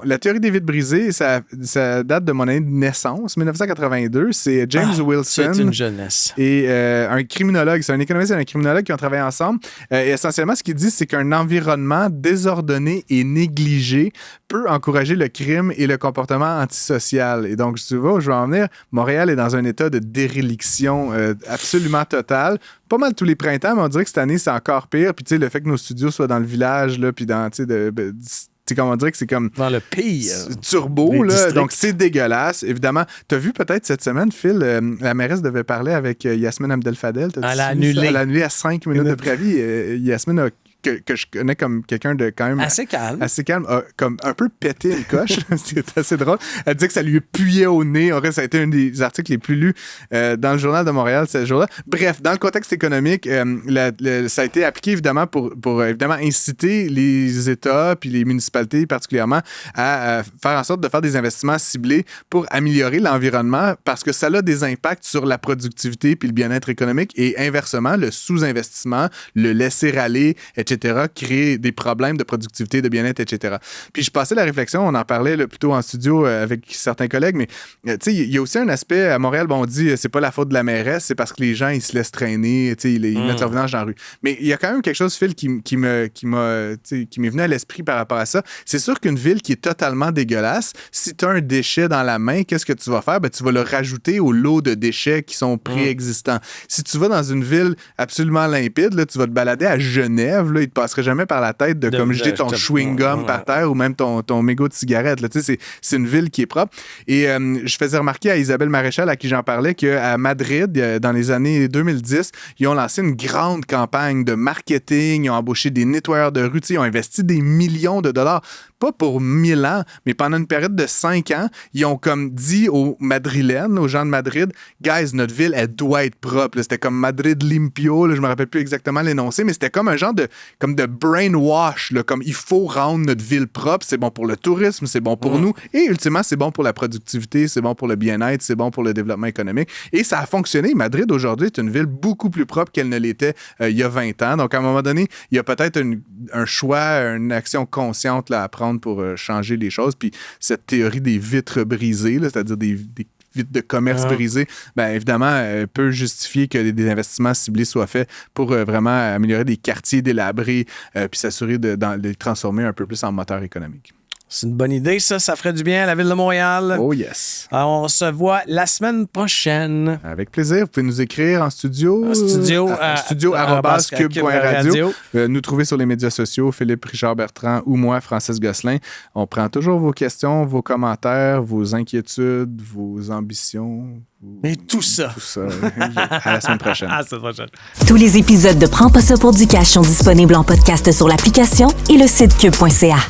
La théorie des vitres brisées, ça date de mon année de naissance, 1982. C'est James Wilson. C'est une jeunesse. Et un criminologue. C'est un économiste et un criminologue qui ont travaillé ensemble. Et essentiellement, ce qu'il dit, c'est qu'un environnement désordonné et négligé peut encourager le crime et le comportement antisocial. Et donc, tu vois où je veux en venir, Montréal est dans un état de déréliction absolument totale. Pas mal tous les printemps, mais on dirait que cette année, c'est encore pire. Puis, tu sais, le fait que nos studios soient dans le village, là, puis dans, tu sais, on dirait que c'est comme... Dans le pays. Turbo, là. Donc, c'est dégueulasse. Évidemment, tu as vu peut-être cette semaine, Phil, la mairesse devait parler avec Yasmine Abdel-Fadel. Elle a annulé. Elle a annulé à 5 minutes de préavis. Yasmine a que je connais comme quelqu'un de quand même... Assez calme. Assez calme, comme un peu pété une coche. C'est assez drôle. Elle dit que ça lui puyait au nez. En fait, ça a été un des articles les plus lus dans le Journal de Montréal ce jour-là. Bref, dans le contexte économique, ça a été appliqué évidemment pour évidemment inciter les États puis les municipalités particulièrement à faire en sorte de faire des investissements ciblés pour améliorer l'environnement parce que ça a des impacts sur la productivité puis le bien-être économique et inversement, le sous-investissement, le laisser-aller, etc., etc., crée des problèmes de productivité, de bien-être, etc. Puis je passais la réflexion, on en parlait là, plutôt en studio avec certains collègues, mais tu sais, il y a aussi un aspect, à Montréal, on dit c'est pas la faute de la mairesse, c'est parce que les gens, ils se laissent traîner, tu sais, ils mettent leur vidange dans la rue. Mais il y a quand même quelque chose, Phil, qui m'est venu à l'esprit par rapport à ça. C'est sûr qu'une ville qui est totalement dégueulasse, si tu as un déchet dans la main, qu'est-ce que tu vas faire? Ben, tu vas le rajouter au lot de déchets qui sont préexistants. Si tu vas dans une ville absolument limpide, là, tu vas te balader à Genève, là, il te passerait jamais par la tête de comme jeter ton chewing-gum par terre ou même ton mégot de cigarette. Là. C'est une ville qui est propre. Et je faisais remarquer à Isabelle Maréchal, à qui j'en parlais, qu'à Madrid, dans les années 2010, ils ont lancé une grande campagne de marketing, ils ont embauché des nettoyeurs de rue, ils ont investi des millions de dollars, pas pour 1000 ans, mais pendant une période de 5 ans, ils ont comme dit aux Madrilènes, aux gens de Madrid, « Guys, notre ville, elle doit être propre. » C'était comme Madrid Limpio, là, je me rappelle plus exactement l'énoncé, mais c'était comme un genre de brainwash, là, comme il faut rendre notre ville propre, c'est bon pour le tourisme, c'est bon pour nous, et ultimement, c'est bon pour la productivité, c'est bon pour le bien-être, c'est bon pour le développement économique. Et ça a fonctionné. Madrid, aujourd'hui, est une ville beaucoup plus propre qu'elle ne l'était il y a 20 ans. Donc, à un moment donné, il y a peut-être un choix, une action consciente là, à prendre pour changer les choses. Puis cette théorie des vitres brisées, là, c'est-à-dire des vitres de commerce brisées, bien évidemment, peut justifier que des investissements ciblés soient faits pour vraiment améliorer des quartiers délabrés puis s'assurer de les transformer un peu plus en moteur économique. C'est une bonne idée, ça. Ça ferait du bien à la Ville de Montréal. Oh yes. Alors, on se voit la semaine prochaine. Avec plaisir. Vous pouvez nous écrire en studio. studio@cube.radio. Nous trouver sur les médias sociaux, Philippe Richard Bertrand ou moi, Francis Gosselin. On prend toujours vos questions, vos commentaires, vos inquiétudes, vos ambitions. Et tout ça. Tout ça. À la semaine prochaine. À la semaine prochaine. Tous les épisodes de Prends pas ça pour du cash sont disponibles en podcast sur l'application et le site cube.ca.